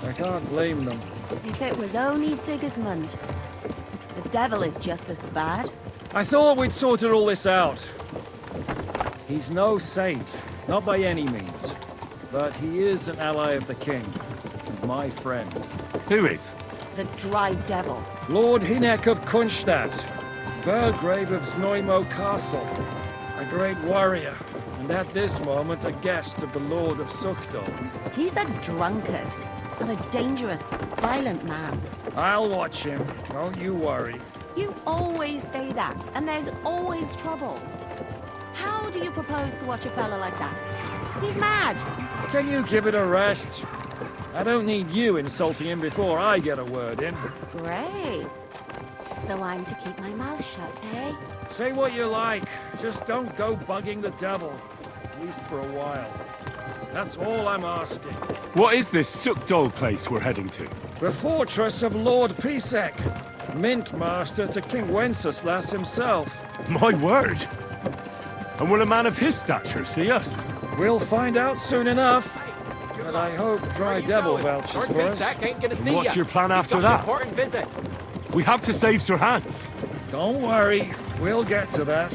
I can't blame them. If it was only Sigismund. The devil is just as bad. I thought we'd sorted all this out. He's no saint, not by any means. But he is an ally of the king, and my friend. Who is? The dry devil. Lord Hinek of Kunstadt, Burgrave of Znojmo Castle, a great warrior, and at this moment a guest of the Lord of Sukdal. He's a drunkard, and a dangerous, violent man. I'll watch him, don't you worry. You always say that, and there's always trouble. How do you propose to watch a fella like that? He's mad. Can you give it a rest? I don't need you insulting him before I get a word in. Great. So I'm to keep my mouth shut, eh? Say what you like, just don't go bugging the devil. At least for a while. That's all I'm asking. What is this Sukdal place we're heading to? The fortress of Lord Pisek, Mint Master to King Wenceslas himself. My word! And will a man of his stature see us? We'll find out soon enough. But I hope Dry Devil vouches for us. And what's your plan after that? Important visit. We have to save Sir Hans. Don't worry, we'll get to that.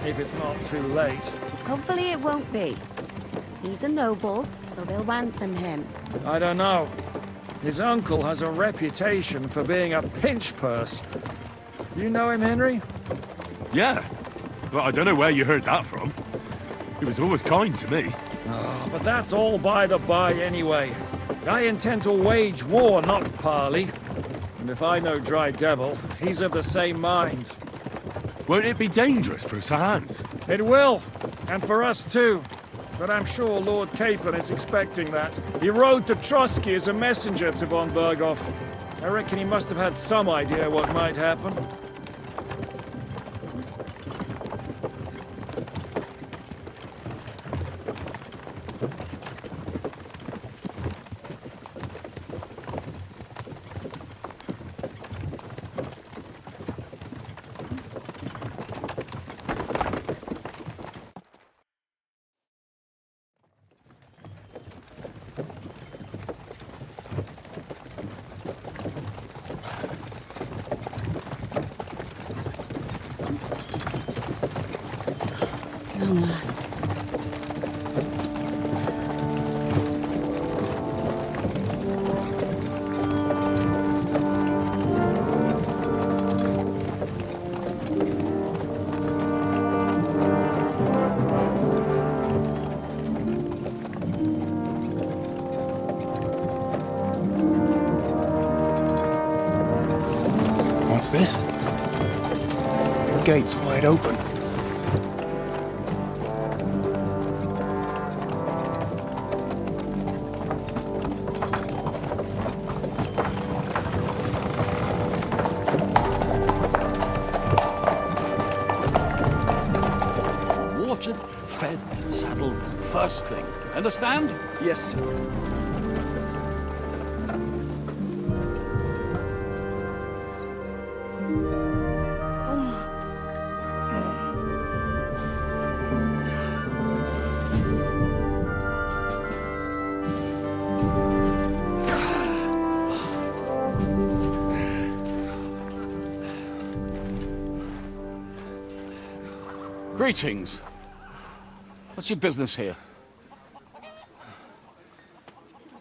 If it's not too late. Hopefully it won't be. He's a noble, so they'll ransom him. I don't know. His uncle has a reputation for being a pinch purse. You know him, Henry? Yeah. Well, I don't know where you heard that from. He was always kind to me. Oh, but that's all by the by anyway. I intend to wage war, not parley. And if I know Dry Devil, he's of the same mind. Won't it be dangerous for Sir Hans? It will, and for us too. But I'm sure Lord Capon is expecting that. He rode to Trotsky as a messenger to von Berghoff. I reckon he must have had some idea what might happen. Long last. What's this? The gate's wide open. Watered, fed, saddled, first thing. Understand? Yes, sir. Greetings. What's your business here?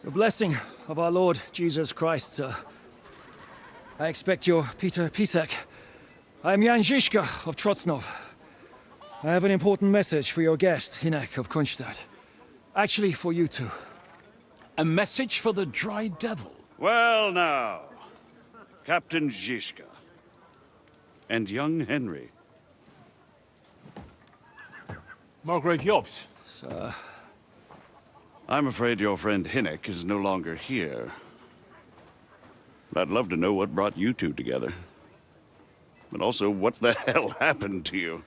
The blessing of our Lord Jesus Christ, sir. I expect you're Peter Pisek. I am Jan Žižka of Trocnov. I have an important message for your guest, Hinek of Kunstadt. Actually, for you two. A message for the Dry Devil? Well now, Captain Žižka. And young Henry. Margrave Jobs. Sir. I'm afraid your friend Hinek is no longer here. I'd love to know what brought you two together. but also what the hell happened to you.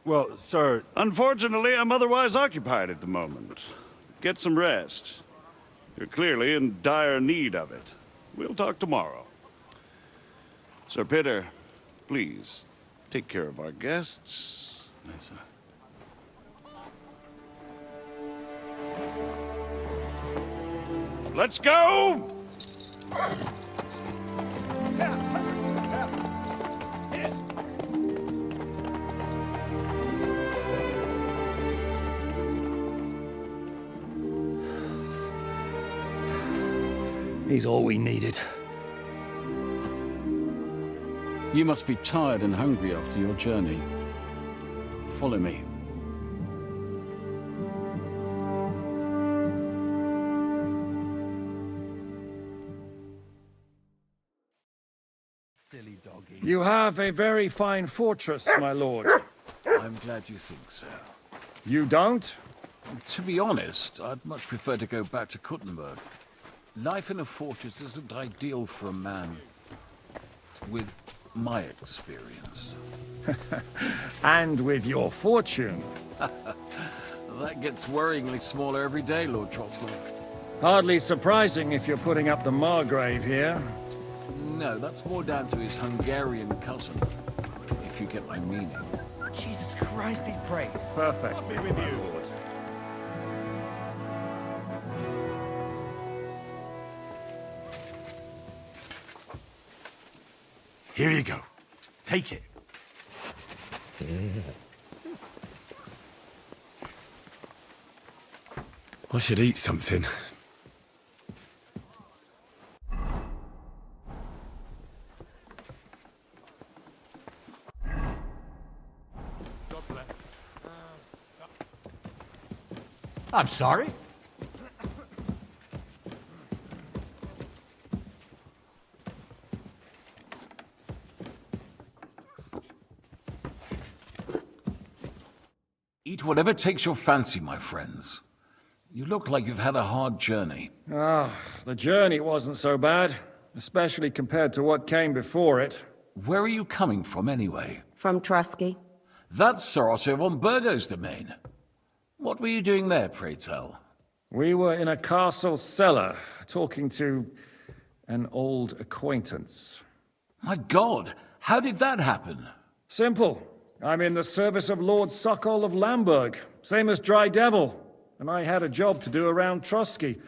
Well, sir... Unfortunately, I'm otherwise occupied at the moment. Get some rest. You're clearly in dire need of it. We'll talk tomorrow. Sir Peter, please, take care of our guests. Yes, sir. Let's go! He's all we needed. You must be tired and hungry after your journey. Follow me. Silly doggy. You have a very fine fortress, my lord. I'm glad you think so. You don't? To be honest, I'd much prefer to go back to Kuttenberg. Life in a fortress isn't ideal for a man with my experience. And with your fortune. That gets worryingly smaller every day, Lord Trotslow. Hardly surprising if you're putting up the Margrave here. No, that's more down to his Hungarian cousin, if you get my meaning. Jesus Christ be praised. Perfect. I'll be with you. Here you go. Take it. I should eat something. God bless. I'm sorry. Eat whatever takes your fancy, my friends. You look like you've had a hard journey. The journey wasn't so bad, especially compared to what came before it. Where are you coming from, anyway? From Trusky. That's Sir Otto von Burgo's domain. What were you doing there, pray tell? We were in a castle cellar, talking to an old acquaintance. My God, how did that happen? Simple. I'm in the service of Lord Sokol of Lamberg, same as Dry Devil. And I had a job to do around Trusky,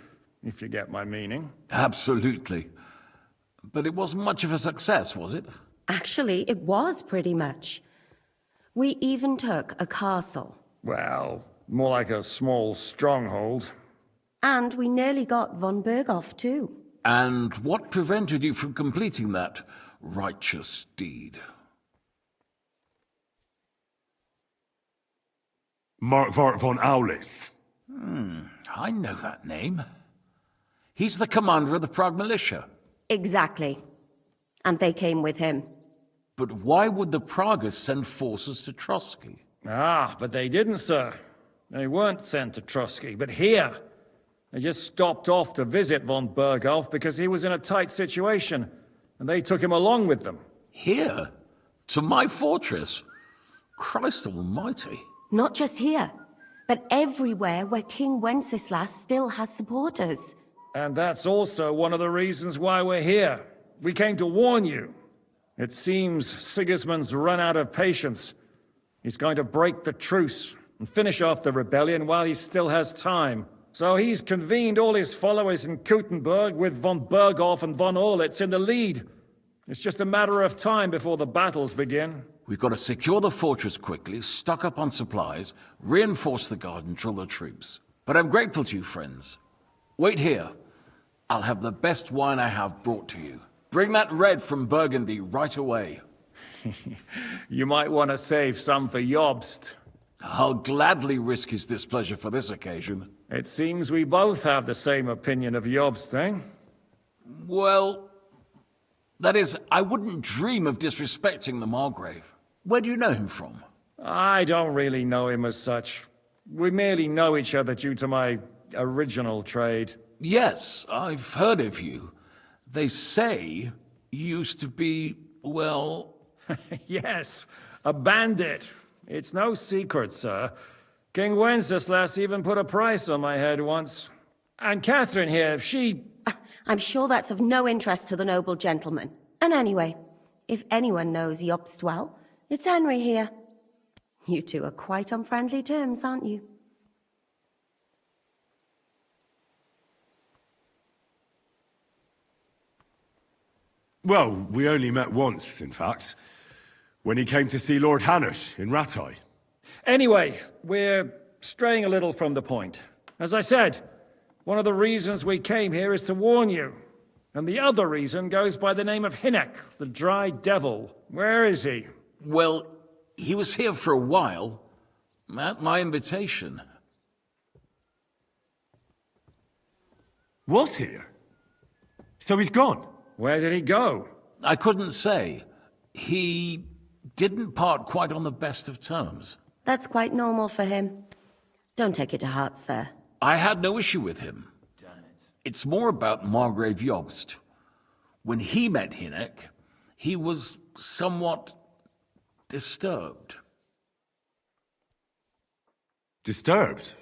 if you get my meaning. Absolutely. But it wasn't much of a success, was it? Actually, it was pretty much. We even took a castle. Well, more like a small stronghold. And we nearly got von Berghoff, too. And what prevented you from completing that righteous deed? Markvart von Aulis. I know that name. He's the commander of the Prague militia. Exactly. And they came with him. But why would the Praguers send forces to Trotsky? But they didn't, sir. They weren't sent to Trusky, but here. They just stopped off to visit von Berghoff because he was in a tight situation, and they took him along with them. Here? To my fortress? Christ almighty. Not just here, but everywhere where King Wenceslas still has supporters. And that's also one of the reasons why we're here. We came to warn you. It seems Sigismund's run out of patience. He's going to break the truce and finish off the rebellion while he still has time. So he's convened all his followers in Kuttenberg with von Berghoff and von Orlitz in the lead. It's just a matter of time before the battles begin. We've got to secure the fortress quickly, stock up on supplies, reinforce the guard and drill the troops. But I'm grateful to you, friends. Wait here. I'll have the best wine I have brought to you. Bring that red from Burgundy right away. You might want to save some for Jobst. I'll gladly risk his displeasure for this occasion. It seems we both have the same opinion of Jobst, eh? Well, that is, I wouldn't dream of disrespecting the Margrave. Where do you know him from? I don't really know him as such. We merely know each other due to my original trade. Yes, I've heard of you. They say you used to be, well... Yes, a bandit. It's no secret, sir. King Wenceslas even put a price on my head once. And Catherine here, I'm sure that's of no interest to the noble gentleman. And anyway, if anyone knows Jobst well, it's Henry here. You two are quite on friendly terms, aren't you? Well, we only met once, in fact. When he came to see Lord Hanush in Rattay. Anyway, we're straying a little from the point. As I said, one of the reasons we came here is to warn you. And the other reason goes by the name of Hinek, the Dry Devil. Where is he? Well, he was here for a while, at my invitation. Was here? So he's gone? Where did he go? I couldn't say. He didn't part quite on the best of terms. That's quite normal for him. Don't take it to heart, sir. I had no issue with him. Damn it. It's more about Margrave Jobst. When he met Hinek, he was somewhat disturbed. Disturbed?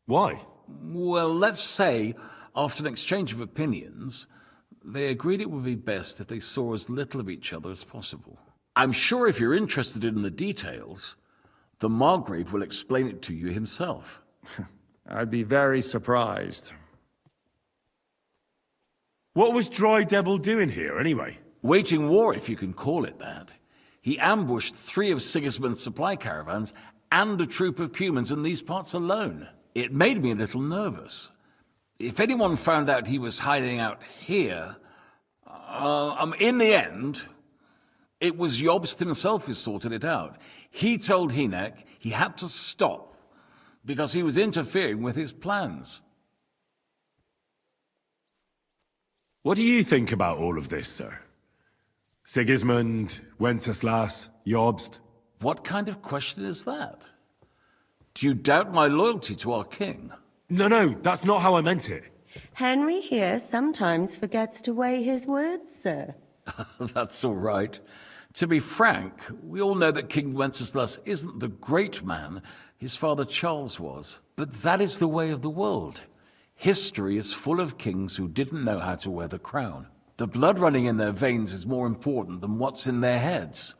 Why? Well, let's say, after an exchange of opinions, they agreed it would be best if they saw as little of each other as possible. I'm sure if you're interested in the details, the Margrave will explain it to you himself. I'd be very surprised. What was Dry Devil doing here, anyway? Waging war, if you can call it that. He ambushed 3 of Sigismund's supply caravans and a troop of Cumans in these parts alone. It made me a little nervous. If anyone found out he was hiding out here, in the end, it was Jobst himself who sorted it out. He told Hinek he had to stop because he was interfering with his plans. What do you think about all of this, sir? Sigismund, Wenceslas, Jobst? What kind of question is that? Do you doubt my loyalty to our king? No, that's not how I meant it. Henry here sometimes forgets to weigh his words, sir. That's all right. To be frank, we all know that King Wenceslas isn't the great man his father Charles was. But that is the way of the world. History is full of kings who didn't know how to wear the crown. The blood running in their veins is more important than what's in their heads.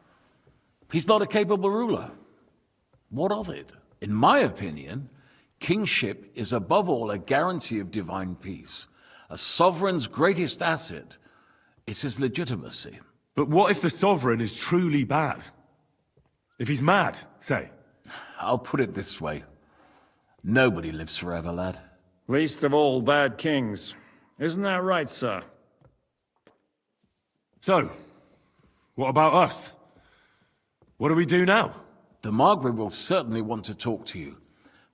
He's not a capable ruler. What of it? In my opinion, kingship is above all a guarantee of divine peace. A sovereign's greatest asset is his legitimacy. But what if the sovereign is truly bad? If he's mad, say? I'll put it this way. Nobody lives forever, lad. Least of all bad kings. Isn't that right, sir? So, what about us? What do we do now? The Margrave will certainly want to talk to you,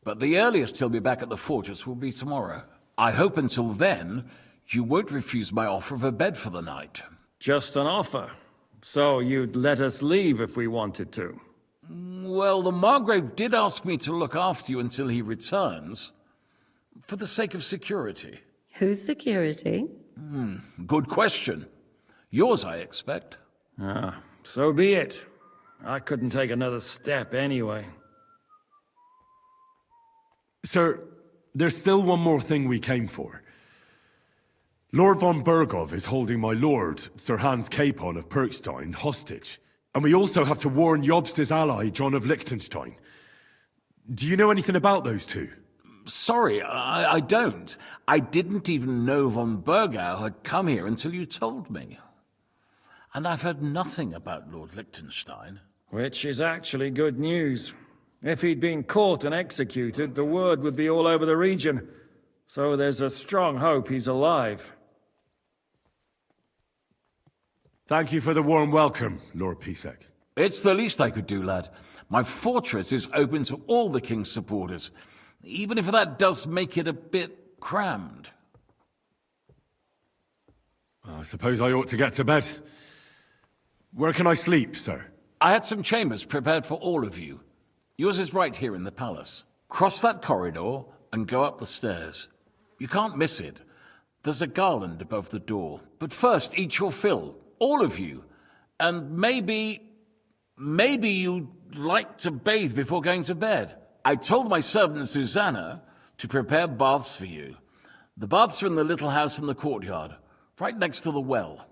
but the earliest he'll be back at the fortress will be tomorrow. I hope until then, you won't refuse my offer of a bed for the night. Just an offer. So you'd let us leave if we wanted to? Well, the Margrave did ask me to look after you until he returns, for the sake of security. Whose security? Good question. Yours, I expect. So be it. I couldn't take another step anyway. Sir, there's still one more thing we came for. Lord von Bergov is holding my lord, Sir Hans Capon of Perkstein, hostage. And we also have to warn Jobst's ally, John of Liechtenstein. Do you know anything about those two? Sorry, I don't. I didn't even know von Bergau had come here until you told me. And I've heard nothing about Lord Liechtenstein. Which is actually good news. If he'd been caught and executed, the word would be all over the region. So there's a strong hope he's alive. Thank you for the warm welcome, Lord Pisek. It's the least I could do, lad. My fortress is open to all the king's supporters, even if that does make it a bit crammed. I suppose I ought to get to bed. Where can I sleep, sir? I had some chambers prepared for all of you. Yours is right here in the palace. Cross that corridor and go up the stairs. You can't miss it. There's a garland above the door. But first, eat your fill, all of you, And maybe you'd like to bathe before going to bed. I told my servant Susanna to prepare baths for you. The baths are in the little house in the courtyard, right next to the well.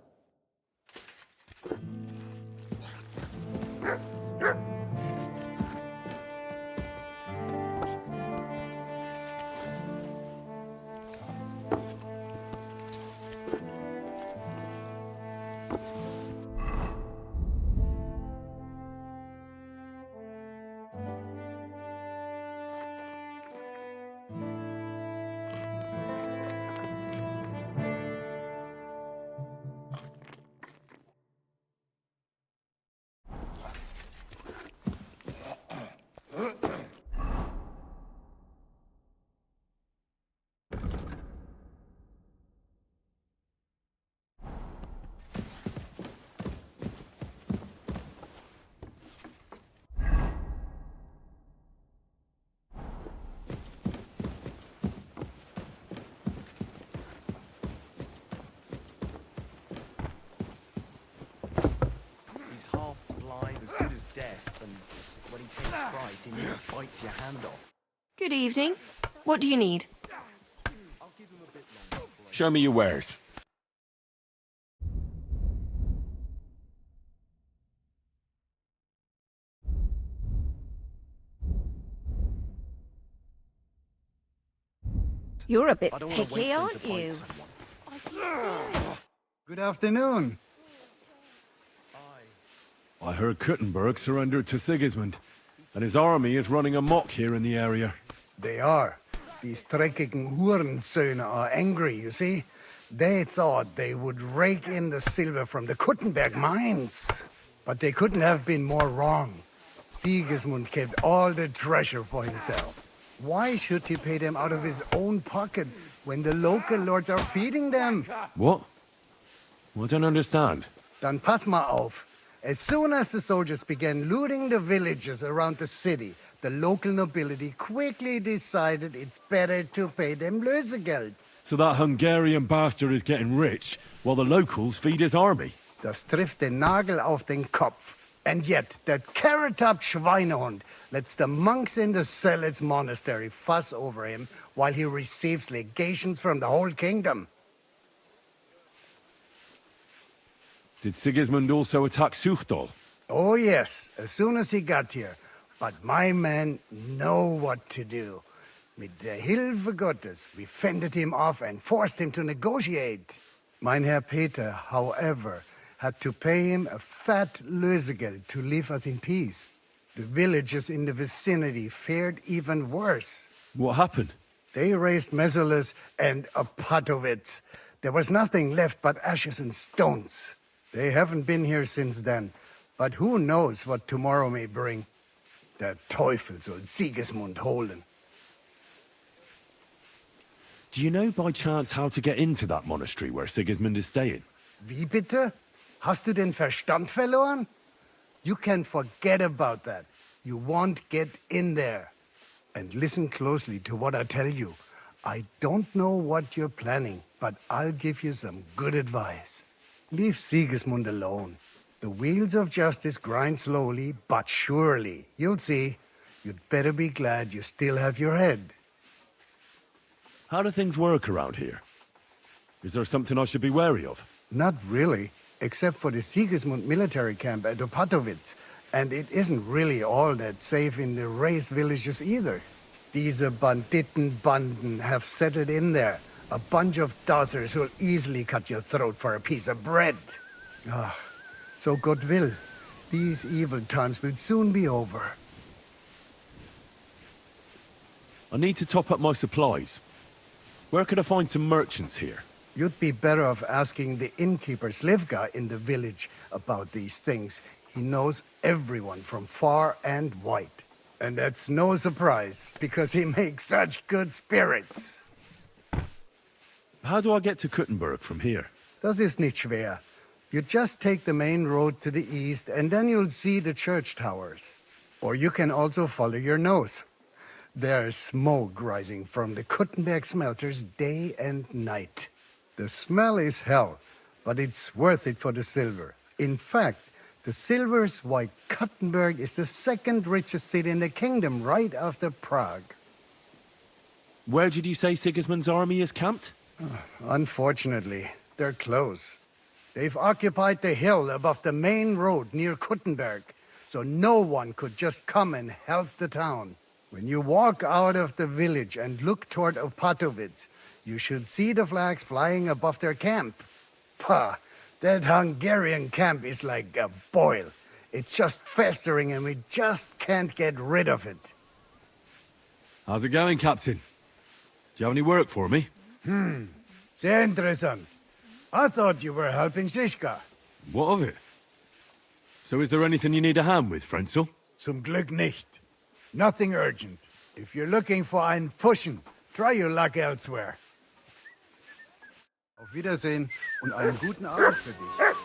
He's half blind, as good as deaf, and when he takes fright, he nearly bites your hand off. Good evening. What do you need? Show me your wares. You're a bit picky, aren't you? Good afternoon. I heard Kuttenberg surrendered to Sigismund, and his army is running amok here in the area. They are. These dreckigen Hurensöhne are angry, you see? They thought they would rake in the silver from the Kuttenberg mines. But they couldn't have been more wrong. Sigismund kept all the treasure for himself. Why should he pay them out of his own pocket when the local lords are feeding them? What? I don't understand. Dann pass mal auf. As soon as the soldiers began looting the villages around the city, the local nobility quickly decided it's better to pay them Lösegeld. So that Hungarian bastard is getting rich, while the locals feed his army? Das trifft den Nagel auf den Kopf. And yet, that carrot-top Schweinehund lets the monks in the Zealots monastery fuss over him while he receives legations from the whole kingdom. Did Sigismund also attack Suchdol? Oh yes, as soon as he got here. But my men know what to do. Mit der Hilfe Gottes, we fended him off and forced him to negotiate. Mein Herr Peter, however, had to pay him a fat Lösegeld to leave us in peace. The villagers in the vicinity fared even worse. What happened? They raised Mesolas and Opatowitz. There was nothing left but ashes and stones. They haven't been here since then, but who knows what tomorrow may bring. Der Teufel soll Sigismund holen. Do you know by chance how to get into that monastery where Sigismund is staying? Wie bitte? Hast du den Verstand verloren? You can forget about that. You won't get in there. And listen closely to what I tell you. I don't know what you're planning, but I'll give you some good advice. Leave Sigismund alone. The wheels of justice grind slowly, but surely. You'll see. You'd better be glad you still have your head. How do things work around here? Is there something I should be wary of? Not really, except for the Sigismund military camp at Opatowitz. And it isn't really all that safe in the raised villages either. These Banditenbanden have settled in there. A bunch of dossers who'll easily cut your throat for a piece of bread. Ah, so God will. These evil times will soon be over. I need to top up my supplies. Where could I find some merchants here? You'd be better off asking the innkeeper Slivka in the village about these things. He knows everyone from far and wide. And that's no surprise, because he makes such good spirits. How do I get to Kuttenberg from here? Das ist nicht schwer. You just take the main road to the east, and then you'll see the church towers. Or you can also follow your nose. There's smoke rising from the Kuttenberg smelters day and night. The smell is hell, but it's worth it for the silver. In fact, The silver's why Kuttenberg is the second richest city in the kingdom, right after Prague. Where did you say Sigismund's army is camped? Unfortunately, they're close. They've occupied the hill above the main road near Kuttenberg, so no one could just come and help the town. When you walk out of the village and look toward Opatowitz, you should see the flags flying above their camp. Pah! That Hungarian camp is like a boil. It's just festering and we just can't get rid of it. How's it going, Captain? Do you have any work for me? Sehr interessant. I thought you were helping Ziska. What of it? So is there anything you need a hand with, Frenzel? Zum Glück nicht. Nothing urgent. If you're looking for einen Pfuschen, try your luck elsewhere. Auf Wiedersehen und einen guten Abend für dich.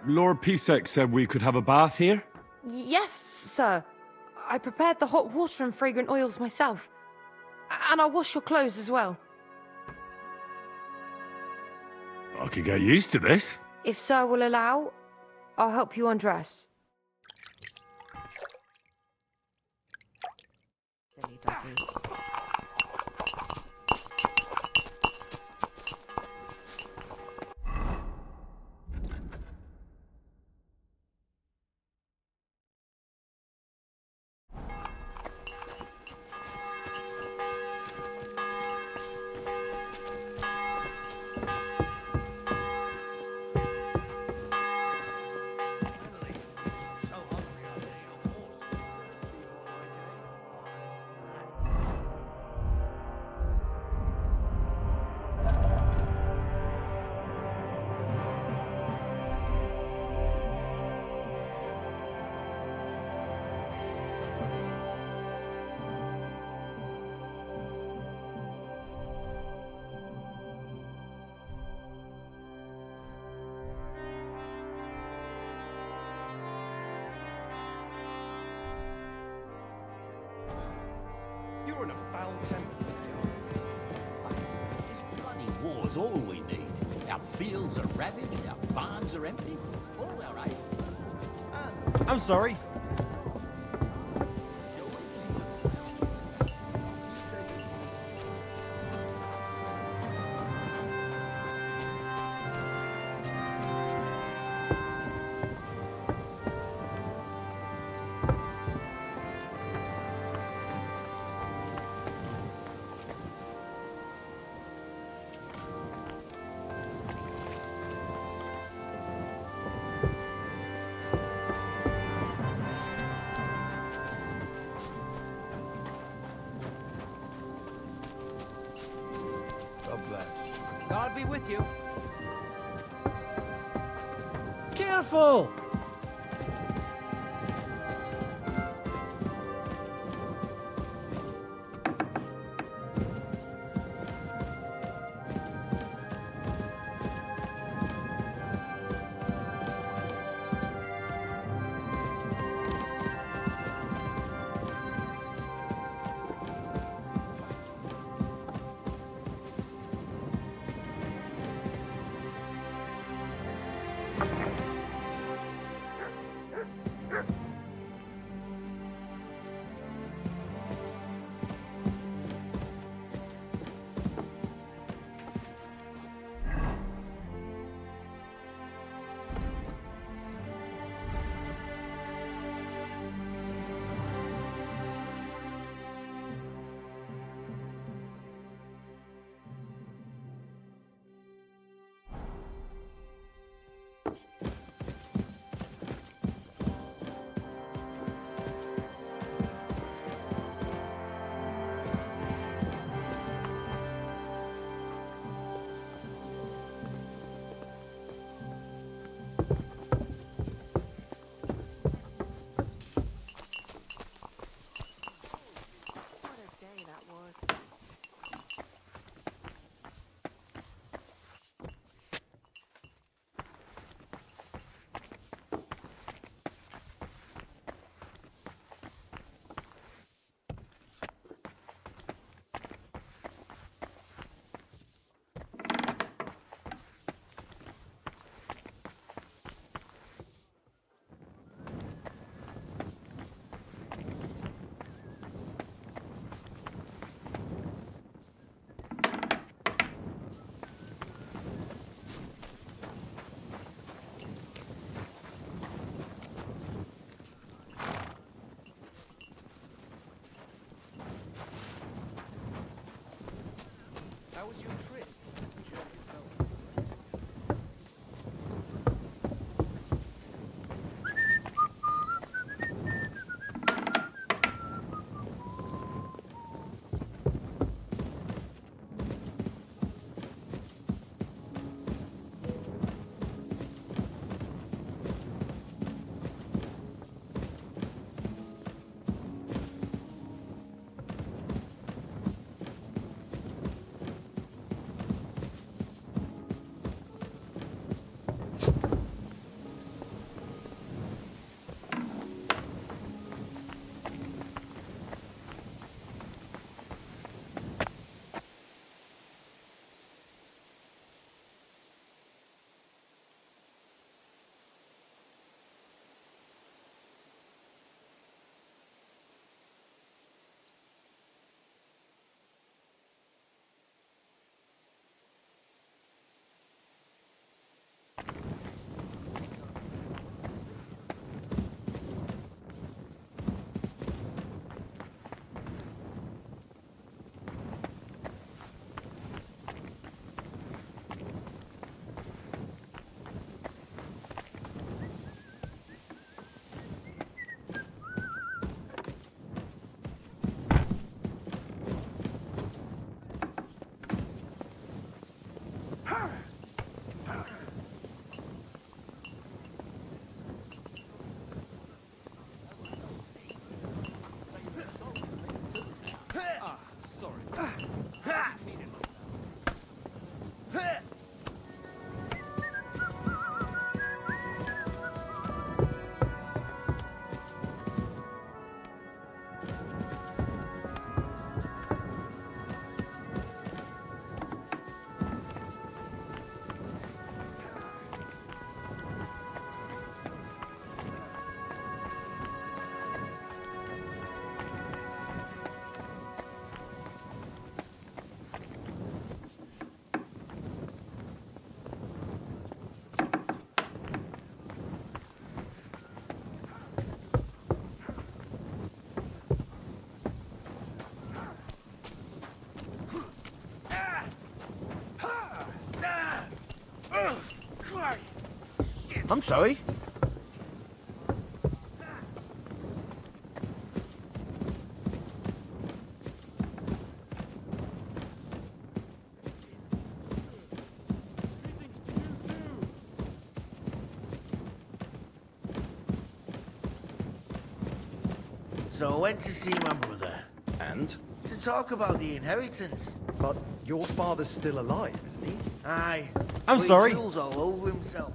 Lord Pisek said we could have a bath here? Yes, sir. I prepared the hot water and fragrant oils myself. And I'll wash your clothes as well. I could get used to this. If sir will allow, I'll help you undress. Silly doggy. You're in a foul temper. This bloody war's all we need. Our fields are ravaged, our barns are empty, all our aid. I'm sorry. God be with you. Careful! How was your trip? Enjoy yourself. I'm sorry. So I went to see my brother. And? To talk about the inheritance. But your father's still alive, isn't he? Aye. I'm But he sorry. drools all over himself.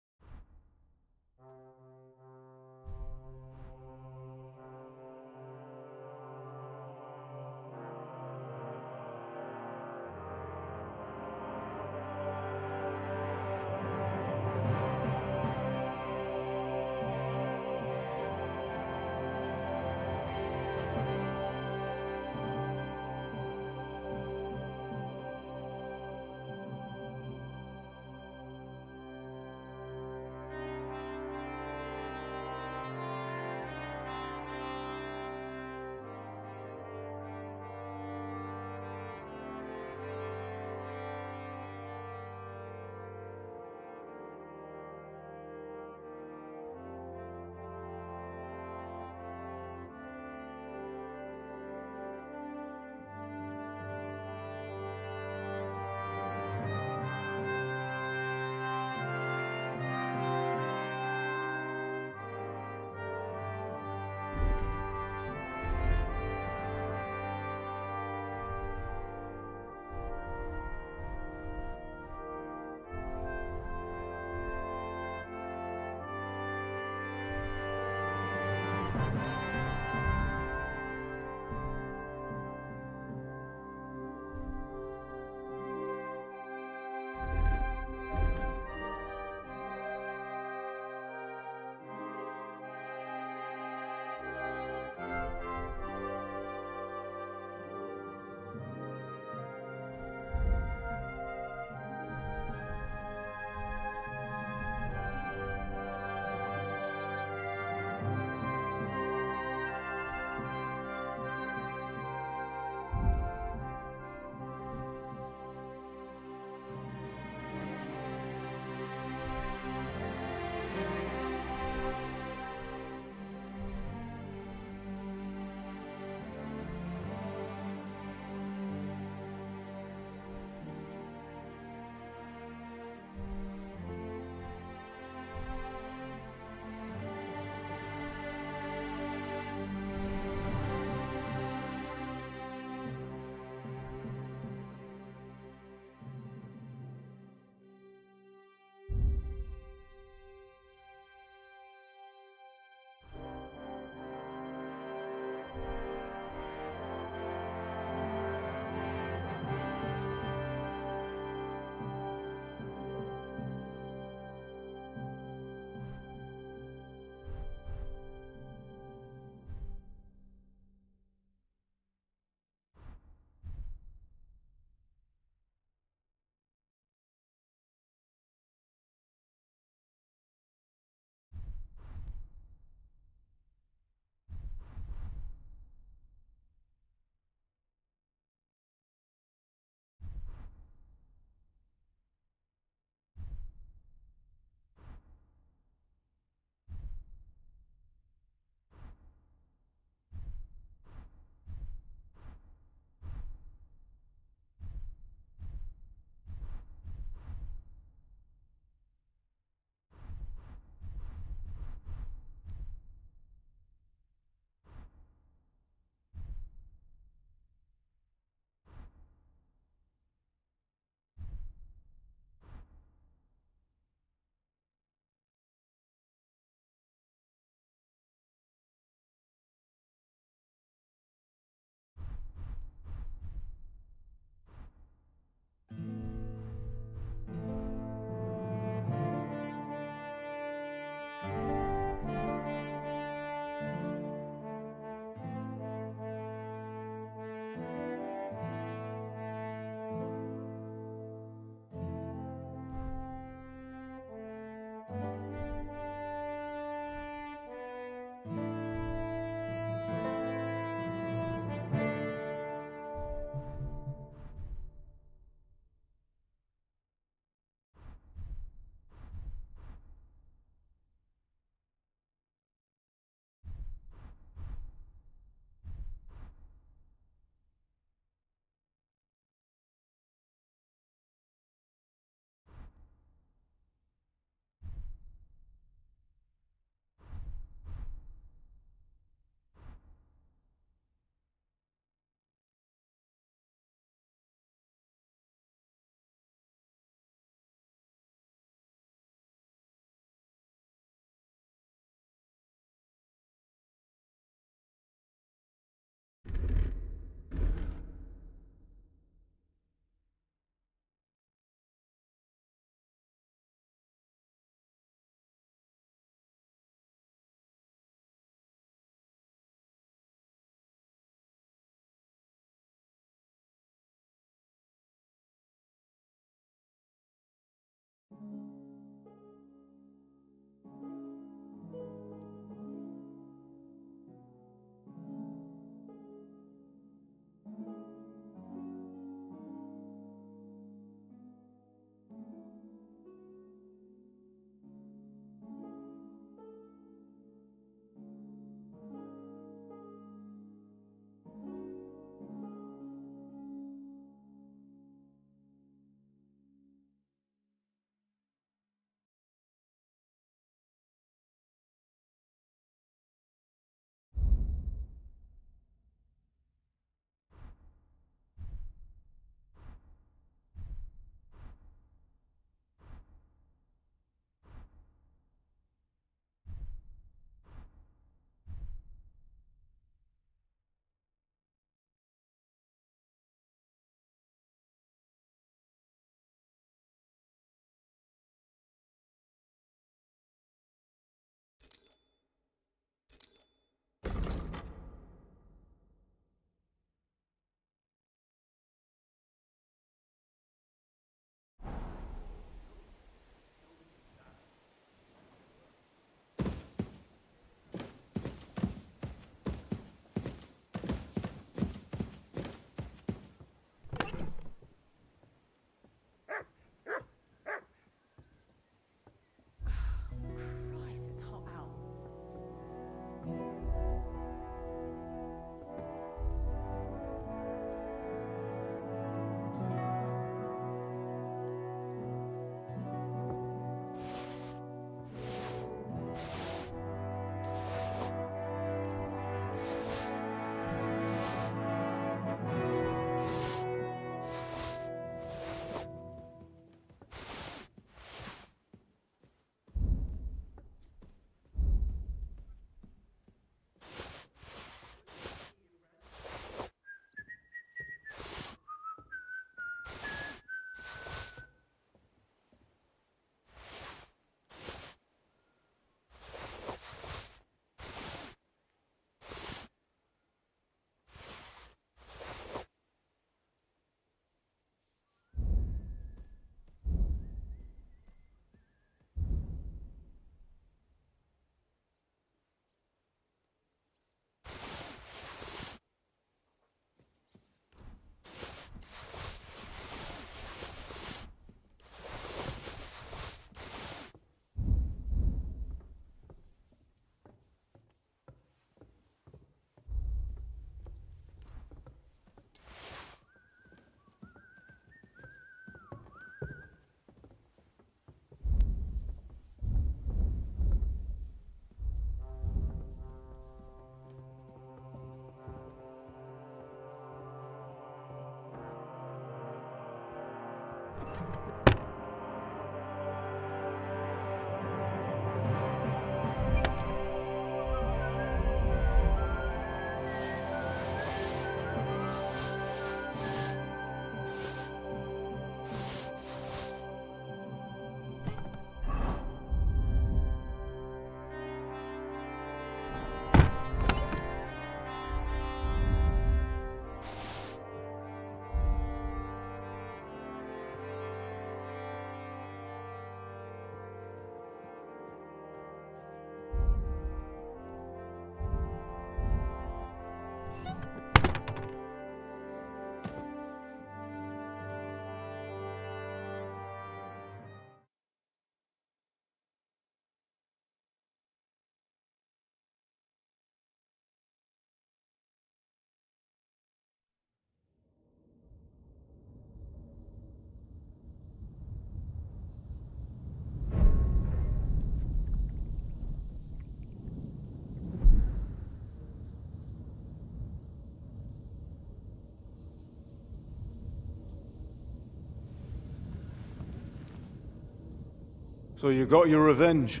So you got your revenge?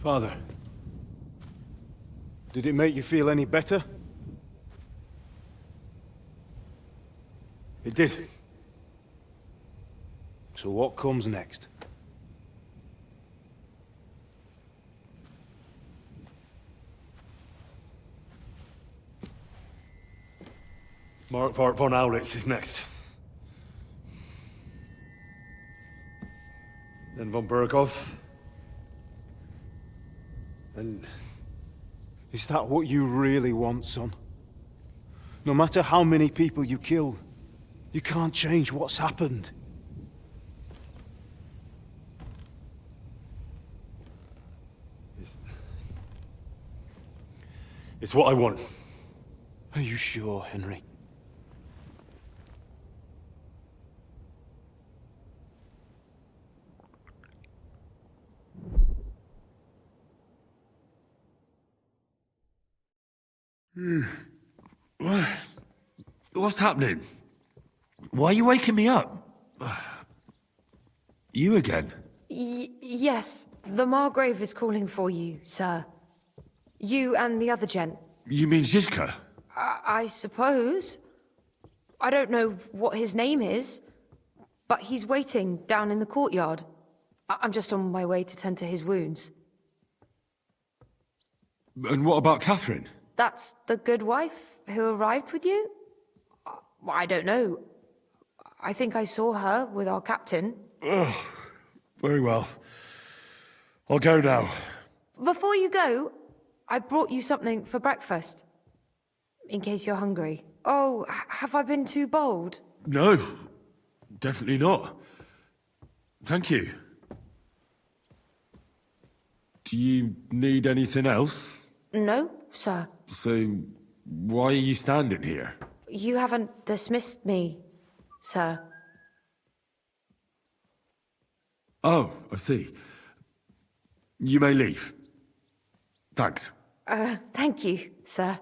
Father, did it make you feel any better? It did. So what comes next? Mark von Aulitz is next. Then von Berghoff. And is that what you really want, son? No matter how many people you kill, you can't change what's happened. It's what I want. Are you sure, Henry? What's happening? Why are you waking me up? You again? Yes, the Margrave is calling for you, sir. You and the other gent. You mean Zizka? I suppose. I don't know what his name is, but he's waiting down in the courtyard. I'm just on my way to tend to his wounds. And what about Catherine? That's the good wife who arrived with you? I don't know. I think I saw her with our captain. Ugh. Very well. I'll go now. Before you go, I brought you something for breakfast. In case you're hungry. Oh, have I been too bold? No, definitely not. Thank you. Do you need anything else? No, sir. So, why are you standing here? You haven't dismissed me, sir. Oh, I see. You may leave. Thanks. Thank you, sir.